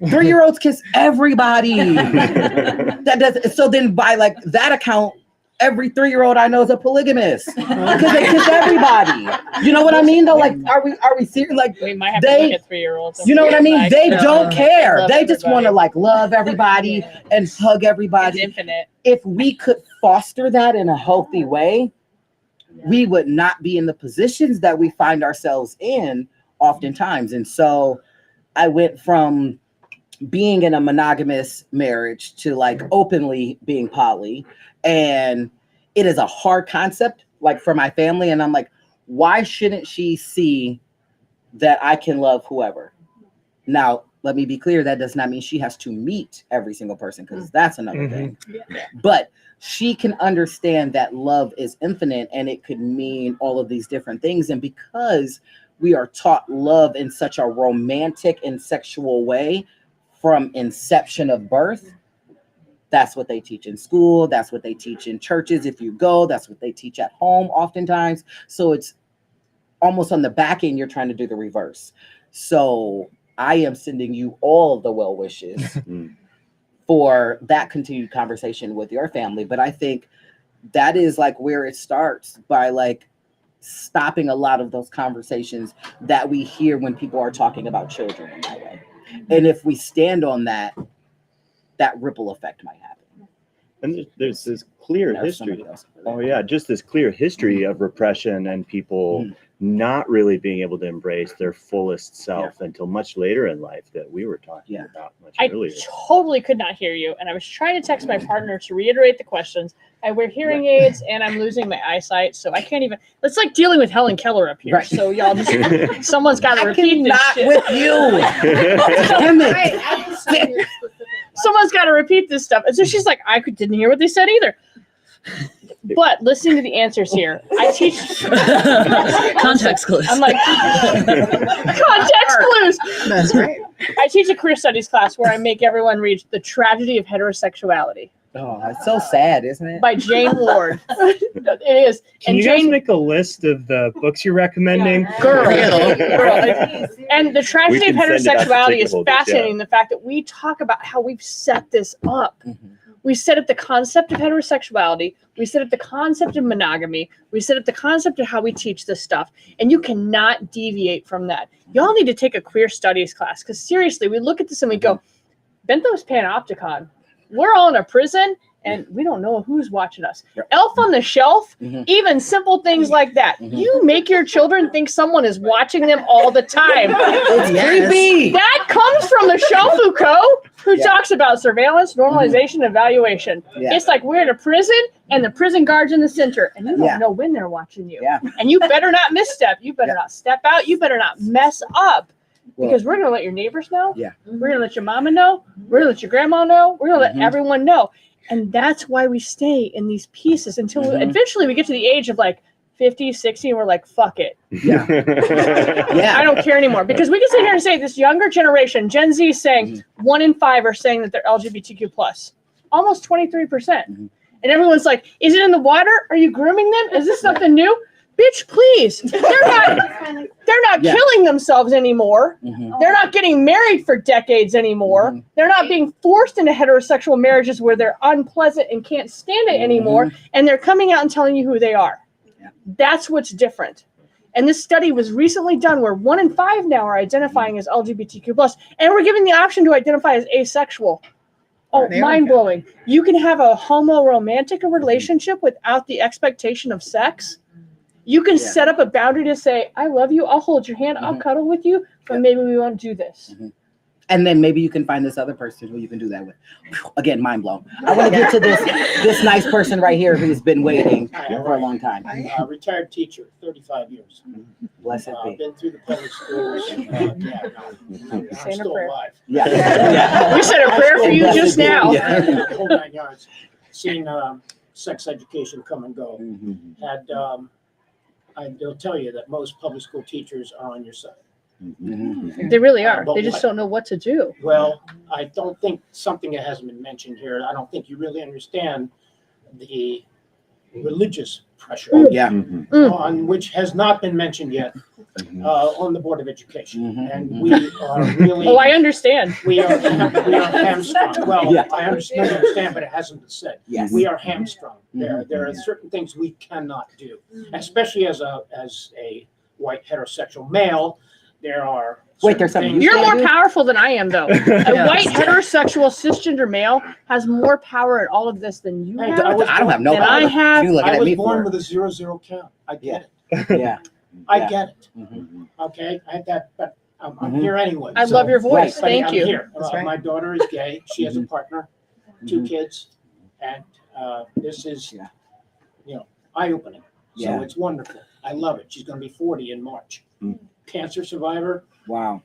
3-year-olds kiss everybody. That does. So then by like that account, every 3-year-old I know is a polygamist because they kiss everybody. You know what I mean? Though, like, are we serious? Like, We might have to look at 3-year-olds. you know what I mean? Like, They don't care. They just want to everybody. like love everybody and hug It's everybody. infinite. If we could foster that in a healthy way, we would not be in the positions that we find ourselves in oftentimes. And so I went from being in a monogamous marriage to like openly being poly. And it is a hard concept, like for my family. And I'm like, why shouldn't she see that I can love whoever? Now, let me be clear. That does not mean she has to meet every single person, because that's another thing. But she can understand that love is infinite and it could mean all of these different things. And because we are taught love in such a romantic and sexual way from inception of birth, that's what they teach in school. That's what they teach in churches. If you go, that's what they teach at home oftentimes. So it's almost on the back end, you're trying to do the reverse. So I am sending you all the well wishes for that continued conversation with your family. But I think that is like where it starts, by like stopping a lot of those conversations that we hear when people are talking about children in that way. And if we stand on that, that ripple effect might happen. And there's this clear history. Oh yeah, just this clear history of repression and people not really being able to embrace their fullest self until much later in life, that we were talking about much earlier. I totally could not hear you, and I was trying to text my partner to reiterate the questions. I wear hearing aids, and I'm losing my eyesight, so I can't even. It's like dealing with Helen Keller up here. So y'all, just someone's got to repeat this shit. With you. Damn it. Someone's got to repeat this stuff. And so she's like, didn't hear what they said either. But listening to the answers here, I teach context clues. I'm like, context clues. That's right. I teach a queer studies class where I make everyone read The Tragedy of Heterosexuality. Oh, it's so sad, isn't it? By Jane Ward. It is. Can you guys make a list of the books you're recommending? Girl. And The Tragedy of We can send it out to Heterosexuality is Ticketholders, fascinating. The fact that we talk about how we've set this up We set up the concept of heterosexuality. We set up the concept of monogamy. We set up the concept of how we teach this stuff. And you cannot deviate from that. Y'all need to take a queer studies class, because seriously, we look at this and we go, Benthos Panopticon, we're all in a prison and we don't know who's watching us. Yep. Elf on the Shelf, Mhm. even simple things like that. Mhm. You make your children think someone is watching them all the time. It's Yes. creepy. That comes from Michelle Foucault, who Yeah. talks about surveillance, normalization, evaluation. Yeah. It's like we're in a prison and the prison guard's in the center, and you don't Yeah. know when they're watching you. Yeah. And you better not misstep. You better Yeah. not step out. You better not mess up. Well, Because we're going to let your neighbors know. Yeah. We're going to let your mama know. We're going to let your grandma know. We're going to Mhm. let everyone know. And that's why we stay in these pieces until Mhm. eventually we get to the age of like 50, 60, and we're like, fuck it. Yeah. Yeah. I don't care anymore. Because we can sit here and say this younger generation, Gen Z, is saying Mm-hmm. 1 in 5 are saying that they're LGBTQ plus. Almost 23%. Mhm. And everyone's like, is it in the water? Are you grooming them? Is this something new? Bitch, please. They're not Yeah. killing themselves anymore. Mhm. They're not getting married for decades anymore. Mhm. They're not being forced into heterosexual marriages where they're unpleasant and can't stand it anymore. And they're coming out and telling you who they are. Yeah. That's what's different. And this study was recently done where 1 in 5 now are identifying as LGBTQ plus, and we're given the option to identify as asexual. Oh, There we go. mind blowing. You can have a homo-romantic relationship without the expectation of sex. You can Yeah. set up a boundary to say, I love you, I'll hold your hand, I'll Mhm. cuddle with you, but Yeah. maybe we won't do this. And then maybe you can find this other person who you can do that with. Whew, again, mind blown. I want to get to this nice person right here who's been waiting for a long time. Retired teacher, 35 years. Blessed be. Been through the public schools. I'm Saying a still prayer. alive. Yeah. Yeah. We said a prayer for you Blessed just be. now. Yeah. The whole 9 yards. Seen sex education come and go. Mhm. Had I'll tell you that most public school teachers are on your side. Mhm. They really are. But They just what? don't know what to do. Well, I don't think something that hasn't been mentioned here. I don't think you really understand the religious pressure Yeah. on which has not been mentioned yet on the Board of Education, Mhm. and we are really. Oh, I understand. We are hamstrung. Well, Yeah. I understand, but it hasn't been said. Yes. We are hamstrung. Mhm. There are certain things we cannot do, especially as a white heterosexual male. There are. Wait, there's certain something things- You're more do? powerful than I am, though. A Yeah. white heterosexual cisgender male has more power in all of this than you Hey, have. I don't have no And I power. have- You looking I at was me born for with a 0-0 count. I get it. it. Yeah. I Yeah. get it. Mhm. Okay, I had that, but I'm Mhm. here anyway. I so- love your voice. but Thank I'm you. here. That's right. My daughter is gay. She has a partner, 2 Mhm. kids, and this is, Yeah. eye-opening. Yeah. So it's wonderful. I love it. She's going to be 40 in March. Mm. Cancer survivor. Wow.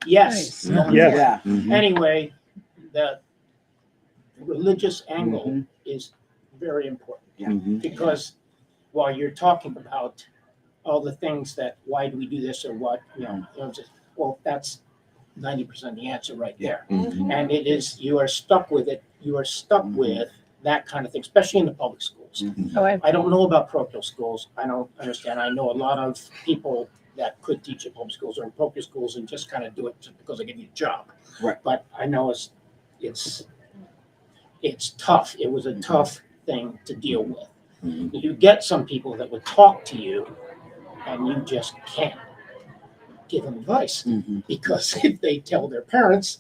Yes. Nice. No, Yes. Yeah. Anyway, the religious angle Mhm. is very important Mhm. because while you're talking about all the things that why do we do this or what, well, that's 90% the answer right there. Mhm. And it is, you are stuck with it. You are stuck with that kind of thing, especially in the public schools. Oh, I don't know about parochial schools. I don't understand. I know a lot of people that could teach at public schools or in parochial schools and just kind of do it just because they give you a job. Right. But I know it's tough. It was a tough thing to deal with. Mhm. You get some people that would talk to you and you just can't give them advice Mhm. because if they tell their parents,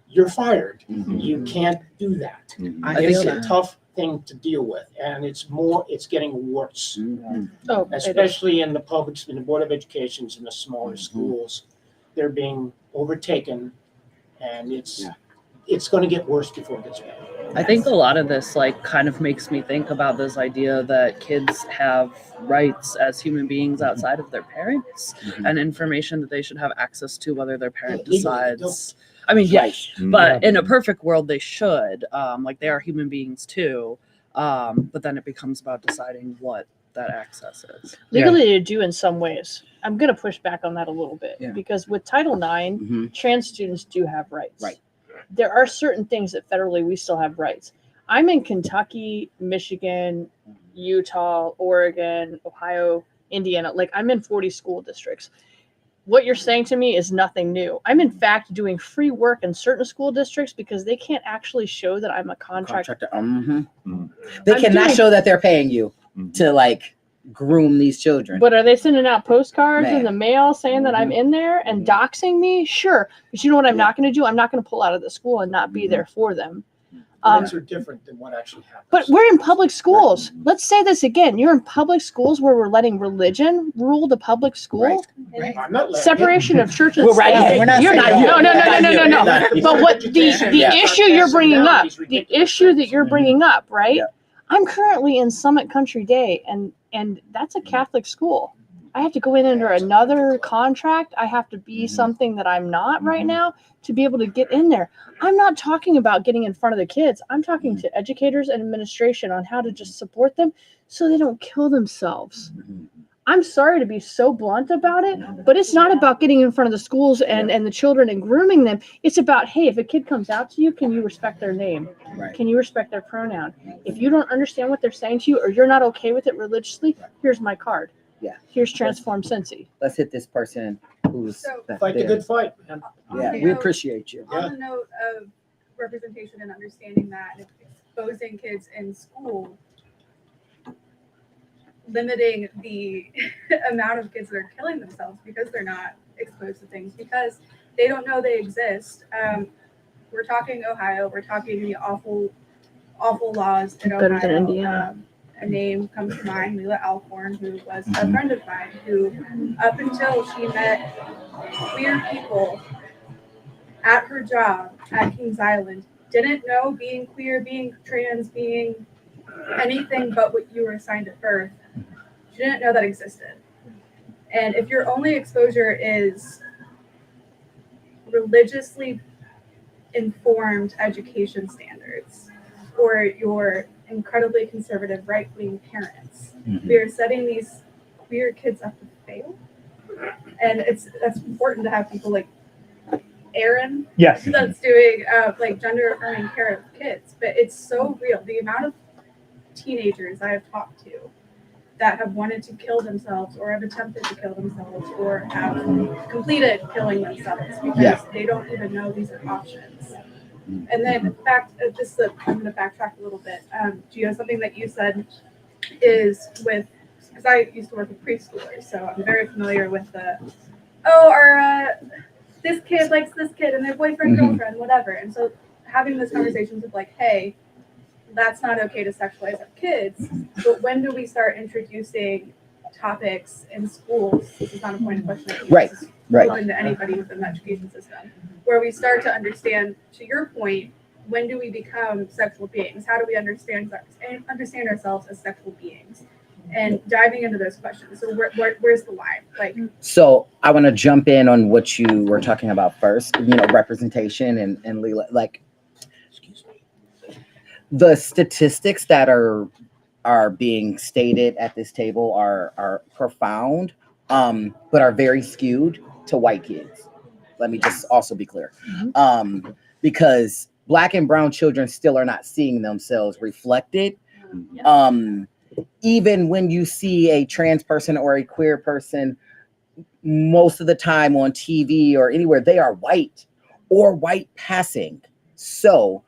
you're fired. Mhm. You can't do that. Mhm. I It's feel a that. tough thing to deal with, and it's getting worse, Mhm. Oh, it is. especially in the Board of Educations in the smaller schools. They're being overtaken, and it's going to get worse before it gets better. I think a lot of this kind of makes me think about this idea that kids have rights as human beings outside of their parents Mhm. and information that they should have access to whether their parent Legally, they decides. I mean, yes, Right. but in a perfect world they should. They are human beings too. But then it becomes about deciding what that access is. Legally, they do in some ways. I'm going to push back on that a little bit Yeah. because with Title IX, Mhm. trans students do have rights. Right. There are certain things that federally we still have rights. I'm in Kentucky, Michigan, Utah, Oregon, Ohio, Indiana. I'm in 40 school districts. what you're saying to me is nothing new. I'm in fact doing free work in certain school districts because they can't actually show that I'm a contractor. They I'm cannot doing- show that they're paying you to like groom these children. But are they sending out postcards in Man. the mail saying that I'm in there and doxing me? Sure. But you know what I'm not going to do? I'm not going to pull out of the school and not be there for them. Things are different than what actually happens. But we're in public schools. Let's say this again. You're in public schools where we're letting religion rule the public school. Right. I'm not letting Separation of church and Well, right, state. yeah, we're not You're saying not. that. No. But what the Yeah. issue you're bringing up, the issue that you're bringing up, right? Yeah. I'm currently in Summit Country Day, and that's a Catholic school. I have to go in under another contract. I have to be something that I'm not right now to be able to get in there. I'm not talking about getting in front of the kids. I'm talking to educators and administration on how to just support them so they don't kill themselves. I'm sorry to be so blunt about it, but it's not about getting in front of the schools and the children and grooming them. It's about, hey, if a kid comes out to you, can you respect their name? Right. Can you respect their pronoun? If you don't understand what they're saying to you or you're not okay with it religiously, here's my card. Yeah. Here's Transform Cincy. Let's hit this person who's back Fight the there. good fight, man. Yeah, we appreciate you. Yeah. On the note of representation and understanding that, and exposing kids in school, limiting the amount of kids that are killing themselves because they're not exposed to things, because they don't know they exist. We're talking Ohio, we're talking the awful laws in Better Ohio. than Indiana. A name comes to mind, Leela Alcorn, who was a friend of mine, who up until she met queer people at her job at Kings Island, didn't know being queer, being trans, being anything but what you were assigned at birth. She didn't know that existed. And if your only exposure is religiously informed education standards or your incredibly conservative right-wing parents, we are setting these queer kids up to fail. And that's important to have people like Aaron Yes. that's doing like gender affirming care of kids, but it's so real. The amount of teenagers I have talked to that have wanted to kill themselves or have attempted to kill themselves or have completed killing themselves because they don't even know these are options. And then I'm going to backtrack a little bit. Do you know something that you said is with, because I used to work with preschoolers, so I'm very familiar with this kid likes this kid and their boyfriend, girlfriend, whatever. And so having those conversations of like, hey, that's not okay to sexualize our kids, but when do we start introducing topics in schools? This is not a point of question. Right. Open to anybody within the education system, where we start to understand, to your point, when do we become sexual beings? How do we understand ourselves as sexual beings? And diving into those questions. So where's the line? Like, so I want to jump in on what you were talking about first, representation and Leela, like the statistics that are being stated at this table are profound, but are very skewed to white kids. Let me just also be clear. Because Black and brown children still are not seeing themselves reflected. Even when you see a trans person or a queer person, most of the time on TV or anywhere, they are white or white passing. So,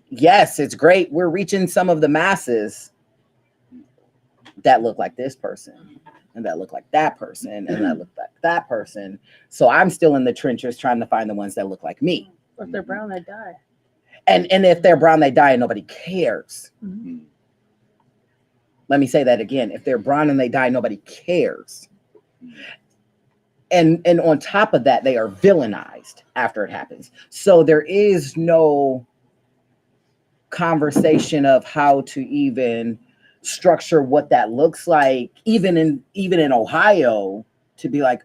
yes, it's great. We're reaching some of the masses that look like this person and that look like that person and that look like that person. So I'm still in the trenches trying to find the ones that look like me. If they're brown, they die. And if they're brown, they die and nobody cares. Let me say that again. If they're brown and they die, nobody cares. And on top of that, they are villainized after it happens. So there is no conversation of how to even structure what that looks like, even in Ohio, to be like,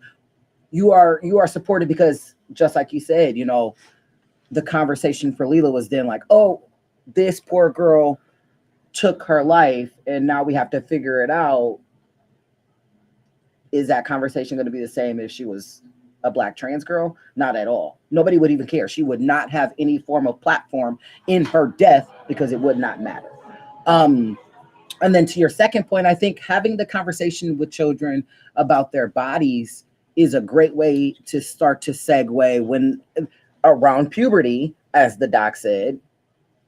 you are supported because, just like you said, the conversation for Leela was then like, oh, this poor girl took her life and now we have to figure it out. Is that conversation going to be the same if she was a Black trans girl? Not at all. Nobody would even care. She would not have any form of platform in her death because it would not matter. And then to your second point, I think having the conversation with children about their bodies is a great way to start to segue when around puberty, as the doc said,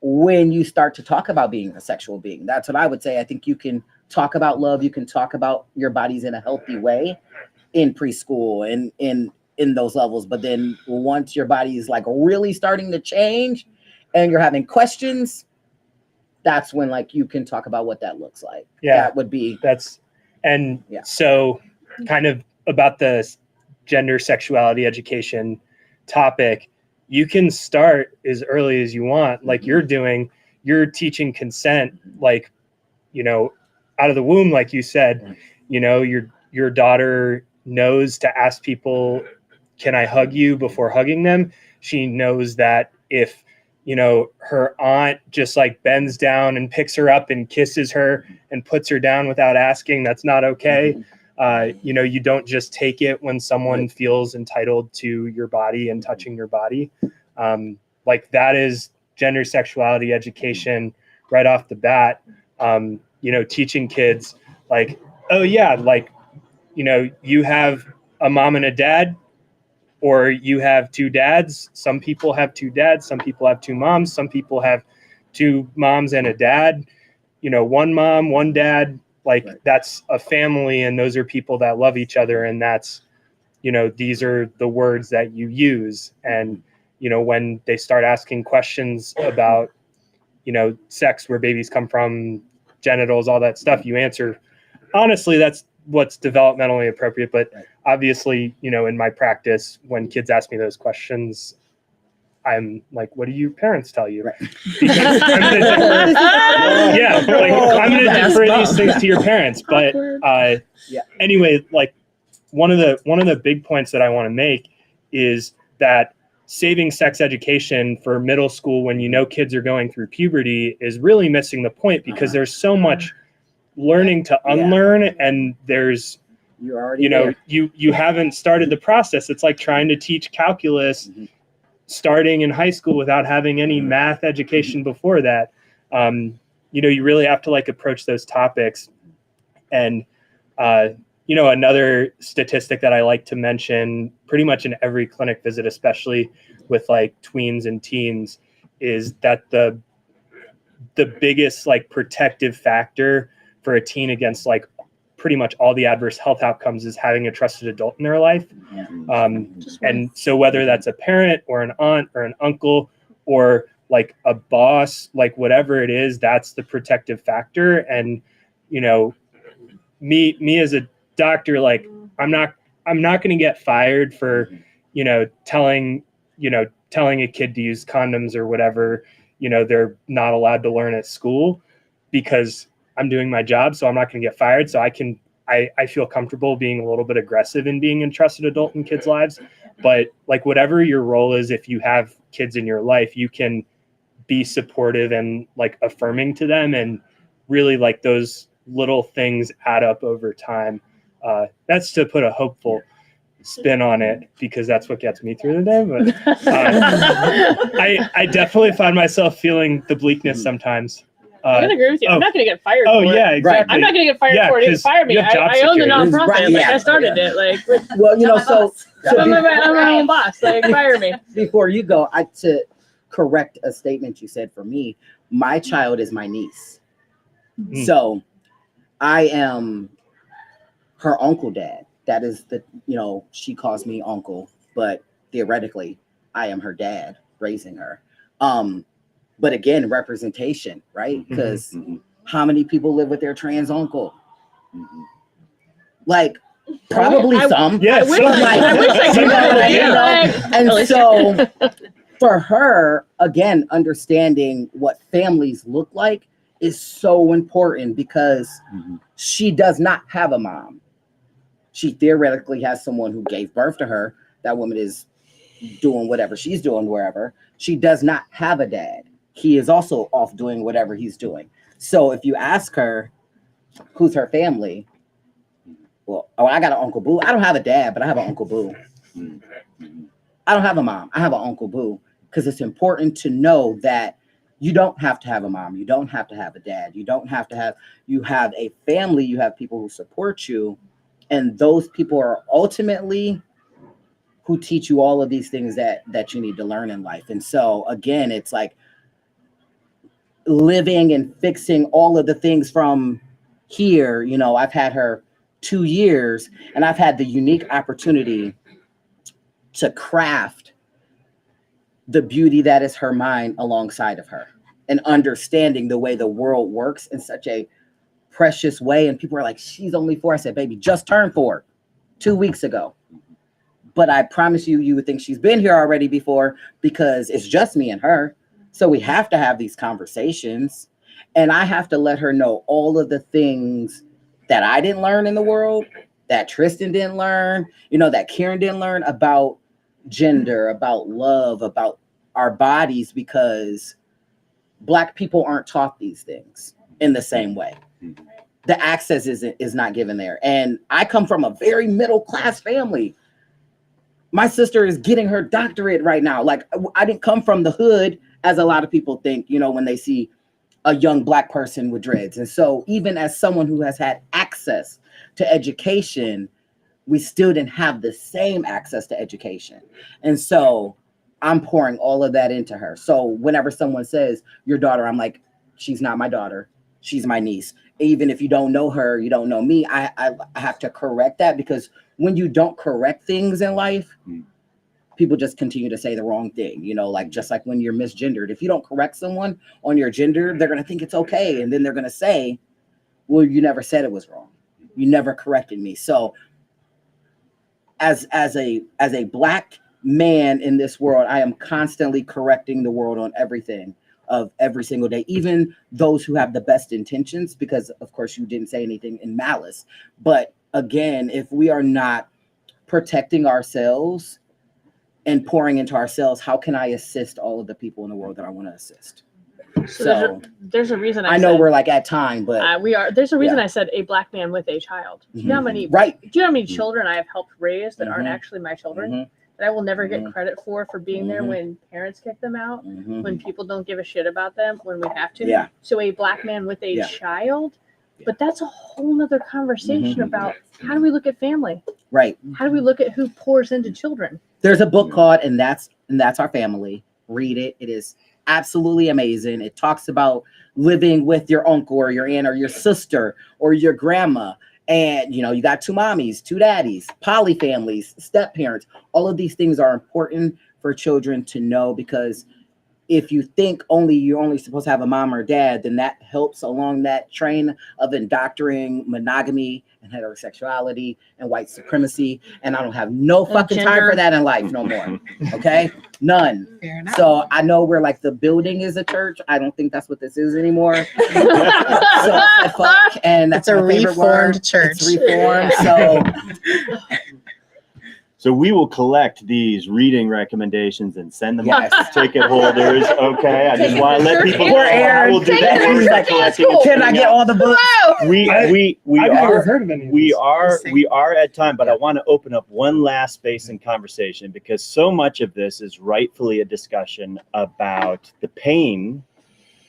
when you start to talk about being a sexual being. That's what I would say. I think you can talk about love, you can talk about your bodies in a healthy way in preschool and in those levels. But then once your body is like really starting to change and you're having questions, that's when like you can talk about what that looks like. Yeah, that would be So kind of about the gender sexuality education topic, you can start as early as you want, like you're doing. You're teaching consent, like, you know, out of the womb, like you said. You know, your daughter knows to ask people, can I hug you, before hugging them. She knows that if, you know, her aunt just like bends down and picks her up and kisses her and puts her down without asking, that's not okay. You know, you don't just take it when someone feels entitled to your body and touching your body. Like that is gender sexuality education right off the bat. You know, teaching kids like, oh yeah, like, you know, you have a mom and a dad, or you have two dads. Some people have two dads. Some people have two moms. Some people have two moms and a dad. You know, one mom, one dad. Like that's a family, and those are people that love each other. And that's, you know, these are the words that you use. And, you know, when they start asking questions about, you know, sex, where babies come from, genitals, all that stuff, you answer, honestly, that's what's developmentally appropriate. But obviously, you know, in my practice, when kids ask me those questions, I'm like, what do your parents tell you? Because I'm going to defer these things to your parents. But anyway, like one of the big points that I want to make is that saving sex education for middle school, when you know kids are going through puberty, is really missing the point, because there's so much learning to unlearn, and there's, you know, you haven't started the process. It's like trying to teach calculus starting in high school without having any math education before that. You know, you really have to like approach those topics. And you know, another statistic that I like to mention pretty much in every clinic visit, especially with like tweens and teens, is that the biggest like protective factor for a teen against like pretty much all the adverse health outcomes is having a trusted adult in their life. And so whether that's a parent or an aunt or an uncle or like a boss, like whatever it is, that's the protective factor. And, you know, me as a doctor, like I'm not going to get fired for, you know, telling a kid to use condoms or whatever, you know, they're not allowed to learn at school, because I'm doing my job. So I'm not going to get fired. So I feel comfortable being a little bit aggressive in being a trusted adult in kids' lives. But like whatever your role is, if you have kids in your life, you can be supportive and like affirming to them, and really like those little things add up over time. That's to put a hopeful spin on it, because that's what gets me through the day. But I definitely find myself feeling the bleakness sommes. I'm gonna agree with you. I'm not gonna get fired. Oh for yeah, it. exactly. I'm not gonna get fired for it. Fire me. I own the nonprofit. Like I started it. Like, well, you know, so I'm my own boss. Like, fire me. Before you go, to correct a statement you said. For me, my child is my niece, so I am her uncle dad. That is she calls me uncle, but theoretically, I am her dad raising her. But again, representation, right? Because how many people live with their trans uncle? Like, probably some. Yes. I wish I could. And so, for her, again, understanding what families look like is so important, because she does not have a mom. She theoretically has someone who gave birth to her. That woman is doing whatever she's doing wherever. She does not have a dad. He is also off doing whatever he's doing. So if you ask her, who's her family? Well, I got an Uncle Boo. I don't have a dad, but I have an Uncle Boo. I don't have a mom. I have an Uncle Boo, because it's important to know that you don't have to have a mom. You don't have to have a dad. You have a family. You have people who support you. And those people are ultimately who teach you all of these things that you need to learn in life. And so again, it's like living and fixing all of the things from here. You know, I've had her 2 years, and I've had the unique opportunity to craft the beauty that is her mind alongside of her, and understanding the way the world works in such a precious way. And people are like, she's only 4. I said, baby, just turned 4 2 weeks ago. But I promise you, you would think she's been here already before, because it's just me and her. So we have to have these conversations, and I have to let her know all of the things that I didn't learn in the world, that Tristan didn't learn, you know, that Karen didn't learn about gender, about love, about our bodies, because Black people aren't taught these things in the same way. The access is not given there. And I come from a very middle class family. My sister is getting her doctorate right now. Like, I didn't come from the hood, as a lot of people think, you know, when they see a young Black person with dreads. And so even as someone who has had access to education, we still didn't have the same access to education. And so I'm pouring all of that into her. So whenever someone says your daughter, I'm like, she's not my daughter. She's my niece. Even if you don't know her, you don't know me. I have to correct that, because when you don't correct things in life, people just continue to say the wrong thing. You know, like, just like when you're misgendered, if you don't correct someone on your gender, they're going to think it's okay. And then they're going to say, well, you never said it was wrong. You never corrected me. So as a Black man in this world, I am constantly correcting the world on everything of every single day, even those who have the best intentions, because of course you didn't say anything in malice. But again, if we are not protecting ourselves and pouring into ourselves, how can I assist all of the people in the world that I want to assist? So there's a reason I know we're like at time, but we are. There's a reason yeah. I said a Black man with a child. Do you know how many? Right. Do you know how many children I have helped raise that aren't actually my children? That I will never get Mhm. credit for being there when parents kick them out, when people don't give a shit about them, when we have to. Yeah. So a Black man with a child, but that's a whole nother conversation about how do we look at family? Right. How do we look at who pours into children? There's a book called And That's Our Family. Read it. It is absolutely amazing. It talks about living with your uncle or your aunt or your sister or your grandma. And, you know, you got 2 mommies, 2 daddies, poly families, step parents. All of these things are important for children to know, because if you think you're only supposed to have a mom or dad, then that helps along that train of indoctrinating monogamy and heterosexuality and white supremacy. And I don't have no fucking time for that in life no more. Okay? None. Fair enough. So I know we're like, the building is a church. I don't think that's what this is anymore. So fuck, and that's It's a my favorite reformed word. church. It's reformed. So So we will collect these reading recommendations and send them Yes. out to ticket holders. Okay, I just want to let people know Poor how Aaron. we'll do Take that. it We're to like collecting and can sending I get out. all the books? We I've never are heard of any of we these. are at time, but I want to open up one last space in conversation, because so much of this is rightfully a discussion about the pain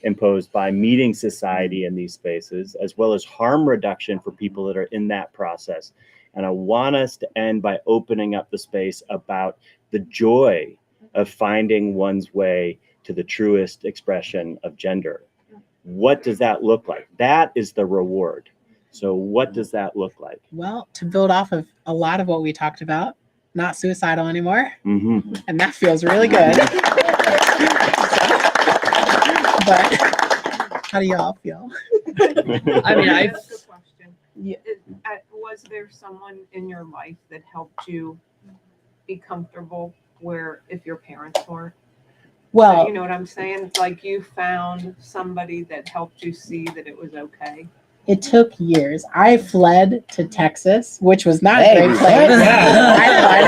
imposed by meeting society in these spaces, as well as harm reduction for people that are in that process. And I want us to end by opening up the space about the joy of finding one's way to the truest expression of gender. What does that look like? That is the reward. So what does that look like? Well, to build off of a lot of what we talked about, not suicidal anymore. Mm-hmm. And that feels really good. But how do y'all feel? I mean, I've That's a question. Yeah. Was there someone in your life that helped you be comfortable where if your parents weren't? Well, You know what I'm saying? It's like you found somebody that helped you see that it was okay. it took years. I fled to Texas, which was not Hey, a great place. yeah. I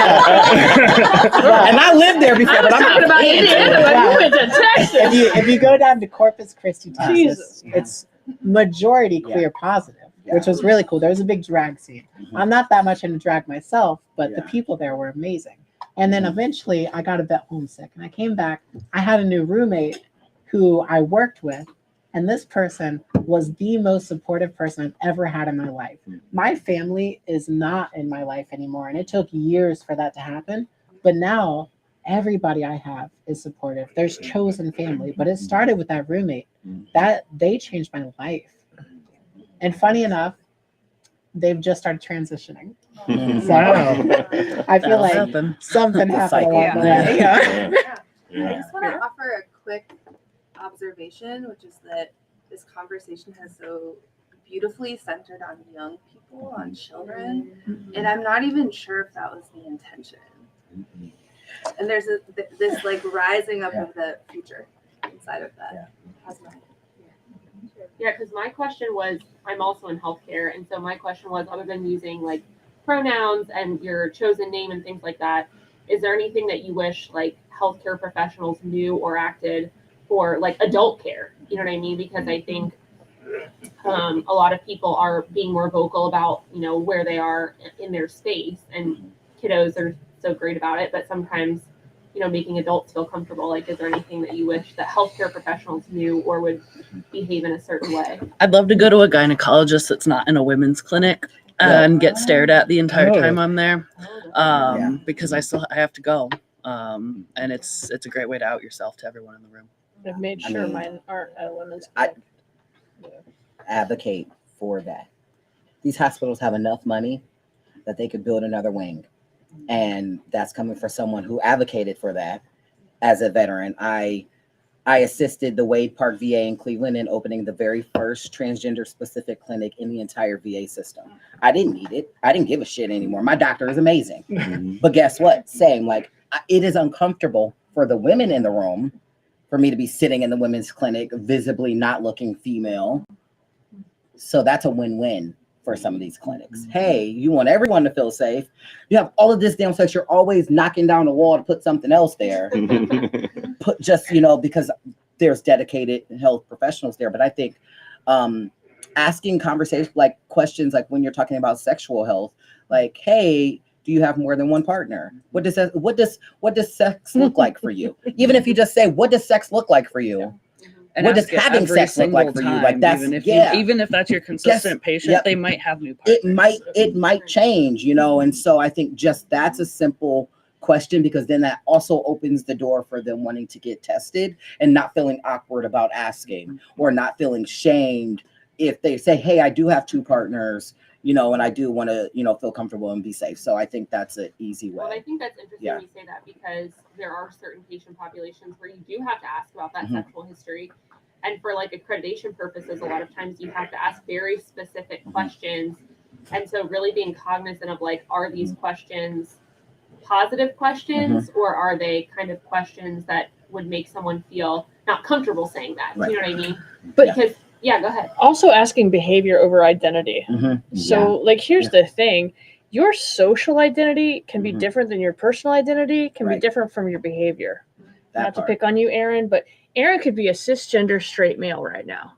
know. And I lived there before, I was but I'm talking about Indiana, but you went to Texas. If you go down to Corpus Christi, Texas, Jesus. it's majority queer positive, which was really cool. There was a big drag scene. I'm not that much into drag myself, but the people there were amazing. And then eventually I got a bit homesick and I came back. I had a new roommate who I worked with, And this person was the most supportive person I've ever had in my life. My family is not in my life anymore. And it took years for that to happen. But now everybody I have is supportive. There's chosen family, but it started with that roommate. That they changed my life. And funny enough, they've just started transitioning. Wow. I feel That'll like happen. something The happened cycle. along the way. Yeah. I just want to offer a quick observation, which is that this conversation has so beautifully centered on young people, on children, and I'm not even sure if that was the intention. And there's this like rising up of the future inside of that. Yeah, because my question was, I'm also in healthcare, and so my question was, other than using like pronouns and your chosen name and things like that, is there anything that you wish like healthcare professionals knew or acted for like adult care? You know what I mean? Because I think a lot of people are being more vocal about, you know, where they are in their space, and kiddos are so great about it, but sometimes, you know, making adults feel comfortable. Like, is there anything that you wish that healthcare professionals knew or would behave in a certain way? I'd love to go to a gynecologist that's not in a women's clinic and get stared at the entire time I'm there, because I have to go, and it's a great way to out yourself to everyone in the room. I've made I sure mean, mine aren't at a women's I clinic. advocate for that. These hospitals have enough money that they could build another wing. And that's coming from someone who advocated for that as a veteran. I assisted the Wade Park VA in Cleveland in opening the very first transgender specific clinic in the entire VA system. I didn't need it. I didn't give a shit anymore. My doctor is amazing. But guess what? Same, like it is uncomfortable for the women in the room for me to be sitting in the women's clinic, visibly not looking female. So that's a win-win for some of these clinics. Hey, you want everyone to feel safe. You have all of this damn sex. You're always knocking down the wall to put something else there. Put just, you know, because there's dedicated health professionals there. But I think asking conversations, like questions, like when you're talking about sexual health, like, hey, do you have more than one partner? What does sex look like for you? Even if you just say, what does sex look like for you? And what does ask it having every sex look like for single you? Like time, that's even if that's your consistent patient, they might have new partners. It might change, you know. And so I think just that's a simple question, because then that also opens the door for them wanting to get tested and not feeling awkward about asking, or not feeling shamed if they say, hey, I do have two partners, you know, and I do want to, you know, feel comfortable and be safe. So I think that's an easy way. Well, I think that's interesting you say that, because there are certain patient populations where you do have to ask about that sexual history. And for like accreditation purposes, a lot of times you have to ask very specific questions. And so really being cognizant of like, are these questions positive questions, or are they kind of questions that would make someone feel not comfortable saying that? You know what I mean? But because, yeah, go ahead. Also asking behavior over identity. So like, here's the thing. Your social identity can be different than your personal identity, can be different from your behavior. Not to pick on you, Aaron, but Aaron could be a cisgender straight male right now.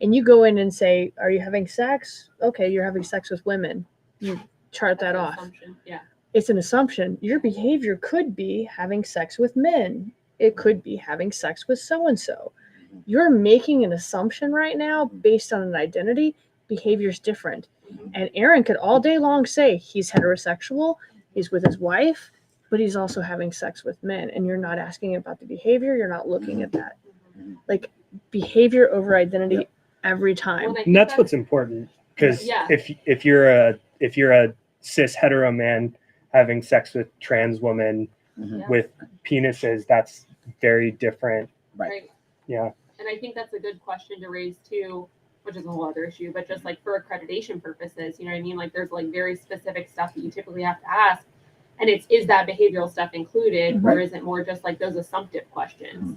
And you go in and say, are you having sex? Okay, you're having sex with women. You chart that off. Yeah. It's an assumption. Your behavior could be having sex with men. It could be having sex with so-and-so. You're making an assumption right now based on an identity. Behavior's different. And Aaron could all day long say he's heterosexual, he's with his wife, but he's also having sex with men. And you're not asking about the behavior. You're not looking at that. Like, behavior over identity every time. And that's what's important, because if you're a cis hetero man having sex with trans women with penises, that's very different. Right. Yeah. And I think that's a good question to raise too, which is a whole other issue, but just like for accreditation purposes, you know what I mean? Like there's like very specific stuff that you typically have to ask. And is that behavioral stuff included, or is it more just like those assumptive questions?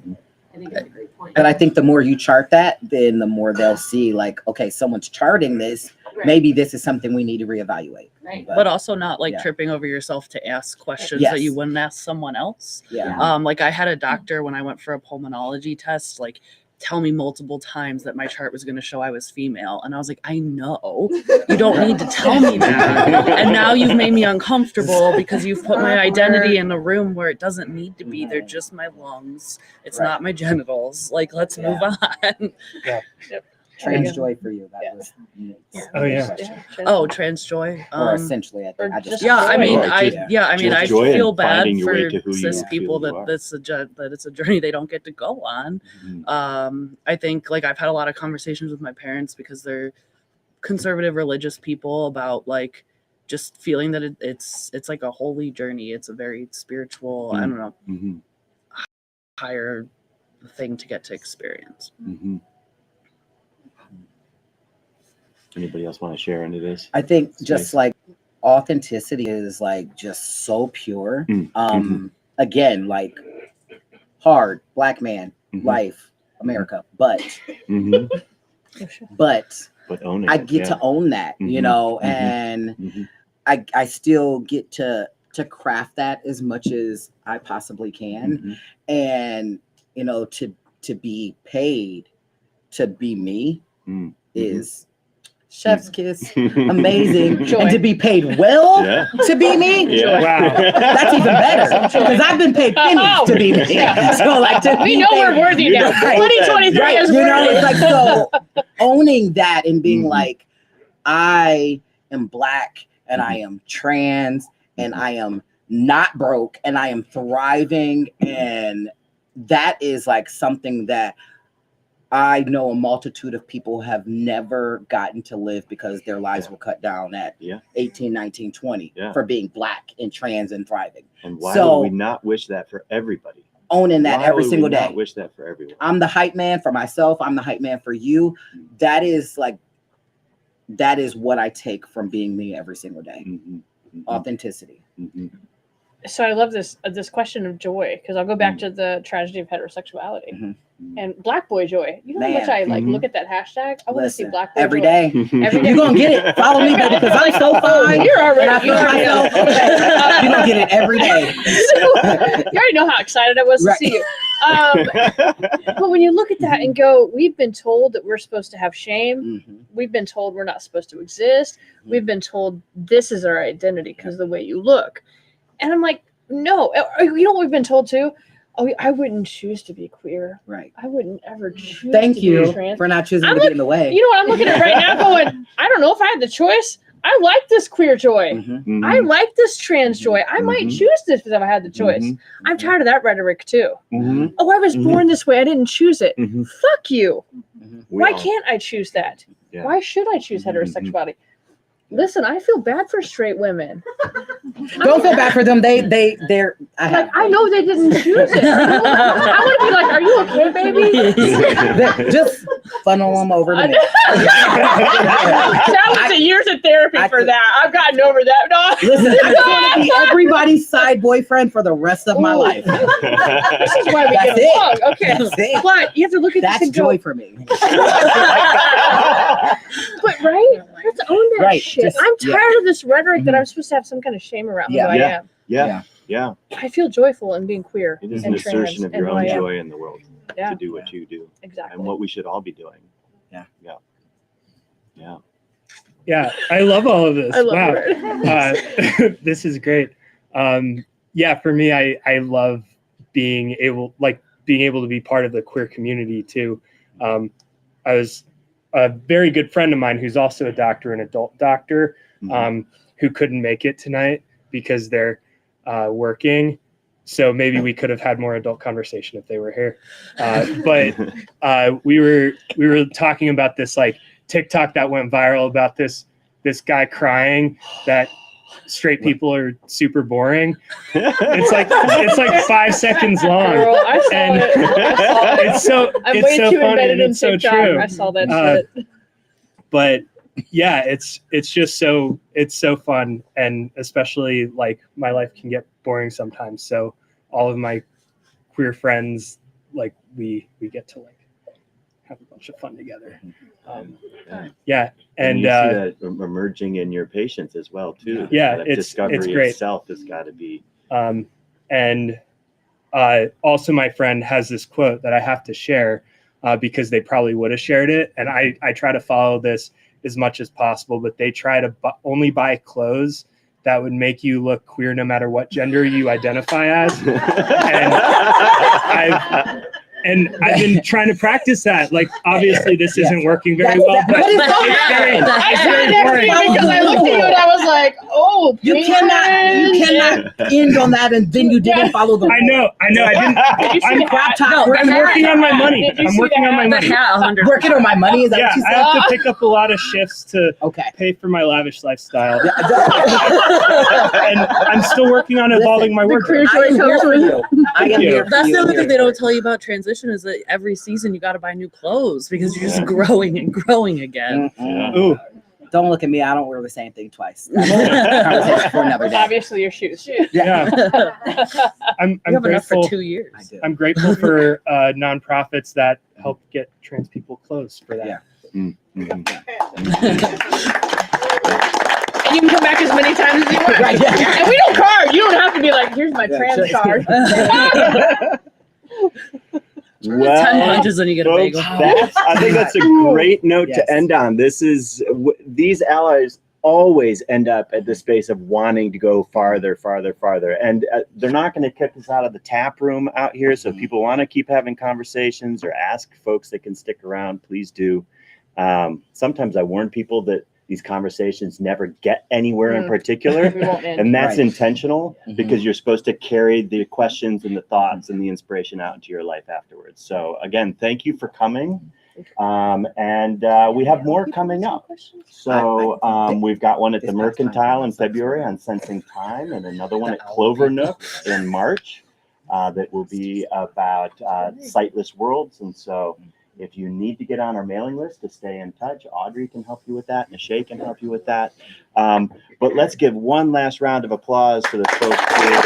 I think that's a great point. And I think the more you chart that, then the more they'll see like, okay, someone's charting this. Maybe this is something we need to reevaluate. Right. But also not like tripping over yourself to ask questions that you wouldn't ask someone else. Like I had a doctor when I went for a pulmonology test, like tell me multiple times that my chart was going to show I was female. And I was like, I know, you don't need to tell me that. And now you've made me uncomfortable because you've put my identity in a room where it doesn't need to be. They're just my lungs. It's not my genitals. Like, let's move on. Yeah. Trans joy for you. That was Oh yeah. Oh, trans joy. Or essentially, I just yeah. I mean, Right, I mean, I joy in feel bad finding your way for to who you cis feel people you that are. that it's a journey they don't get to go on. I think like I've had a lot of conversations with my parents because they're conservative religious people about like just feeling that it's like a holy journey. It's a very spiritual, I don't know, higher thing to get to experience. Anybody else want to share any of this? I think just like authenticity is like just so pure. Again, like hard Black man life, America, but owning I it, get to own that, you know, and I still get to craft that as much as I possibly can, and you know, to be paid to be me is chef's kiss, amazing, and to be paid well to be me, Wow, that's even better because I've been paid pennies to be me. So like, to We be know we're paid- worthy now. 2023 is you know, worthy. it's like, so owning that and being like, I am Black and I am trans and I am not broke and I am thriving, and that is like something that I know a multitude of people have never gotten to live because their lives were cut down at 18, 19, 20 for being Black and trans and thriving. And why So- would we not wish that for everybody? Owning that Why every would single we not day. wish that for everyone. I'm the hype man for myself. I'm the hype man for you. That is like, that is what I take from being me every single day. Authenticity. So I love this question of joy, because I'll go back to the tragedy of heterosexuality and Black boy joy. You know how much I like look at that hashtag? I want to see Listen, Black boy every joy. day. Every day. You're gonna get it. Follow me, baby, because I'm so fine. You're already. And I feel myself. You're gonna get it every day. You already know how excited I was to see you. But when you look at that and go, we've been told that we're supposed to have shame. We've been told we're not supposed to exist. We've been told this is our identity because of the way you look. And I'm like, no. You know what we've been told too? Oh, I wouldn't choose to be queer. Right. I wouldn't ever choose Thank to you be trans. for not choosing I'm to like, get in the way. You know what I'm looking at right now going, I don't know if I had the choice. I like this queer joy. I like this trans joy. I might choose this if I had the choice. I'm tired of that rhetoric too. Oh, I was born this way. I didn't choose it. Fuck you. Why can't I choose that? Why should I choose heterosexuality? Listen, I feel bad for straight women. Don't feel bad for them. They're. I know they didn't choose it. I want to be like, are you okay, baby? Just funnel them over to me. That was years of therapy for that. I've gotten over that. No. Listen, I just want to be everybody's side boyfriend for the rest of my life. This is why we That's get it. along. Okay. That's it. But you have to look at That's this and joy go, for me. but right? Let's own that Right, shit. just- I'm tired of this rhetoric that I'm supposed to have some kind of shame around who I am. Yeah. I feel joyful in being queer It is and an trans assertion of and your who own I am. joy in the world to do what you do. Exactly. And what we should all be doing. Yeah, I love all of this. I love Wow, it. this is great. Yeah, for me, I love being able to be part of the queer community too. I was a very good friend of mine who's also a doctor, an adult doctor, who couldn't make it tonight because they're working. So maybe we could have had more adult conversation if they were here. But we were talking about this like TikTok that went viral about this guy crying that straight people are super boring. It's like 5 seconds long. Girl, I saw and it. I saw it. it's so I'm it's way so too funny embedded and in it's so TikTok. true. I saw that shit. But yeah, it's just so fun, and especially like my life can get boring sometimes. So all of my queer friends, like we get to like have a bunch of fun together. Yeah, and you see that emerging in your patients as well too. Yeah, that it's discovery great. itself has got to be. And also my friend has this quote that I have to share. because they probably would have shared it. And I try to follow this as much as possible, but they try to only buy clothes that would make you look queer no matter what gender you identify as. And I've been trying to practice that. Like, obviously, this isn't working very well, but it's very important. Because I looked at you and I was like, oh, you cannot end on that and then you didn't follow the. I know. I didn't. I'm working on my money. I'm working on my money. Working on my money. Is that what you said? I have to pick up a lot of shifts to pay for my lavish lifestyle. And I'm still working on evolving my work. That's the other thing they don't tell you about transition is that every season you got to buy new clothes because you're just growing and growing again. Ooh. Don't look at me. I don't wear the same thing twice. Conversation for another day. Obviously, your shoes. Yeah. I'm grateful for 2 years. I'm grateful for nonprofits that help get trans people clothes for that. Yeah. And you can come back as many times as you want. Right, yeah. And we don't card. You don't have to be like, here's my trans card. Well, 10 punches and you get a bagel. I think that's a great note to end on. These allies always end up at the space of wanting to go farther. And they're not going to kick us out of the tap room out here. So if people want to keep having conversations or ask folks that can stick around, please do. Sometimes I warn people that these conversations never get anywhere in particular. And that's intentional because you're supposed to carry the questions and the thoughts and the inspiration out into your life afterwards. So again, thank you for coming. And we have more coming up. So we've got one at the Mercantile in February on Sensing Time, and another one at Clovernook in March that will be about sightless worlds. And so if you need to get on our mailing list to stay in touch, Audrey can help you with that, and Nashay can help you with that. But let's give one last round of applause for the folks here.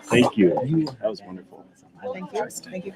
Thank you. That was wonderful. Thank you. Thank you.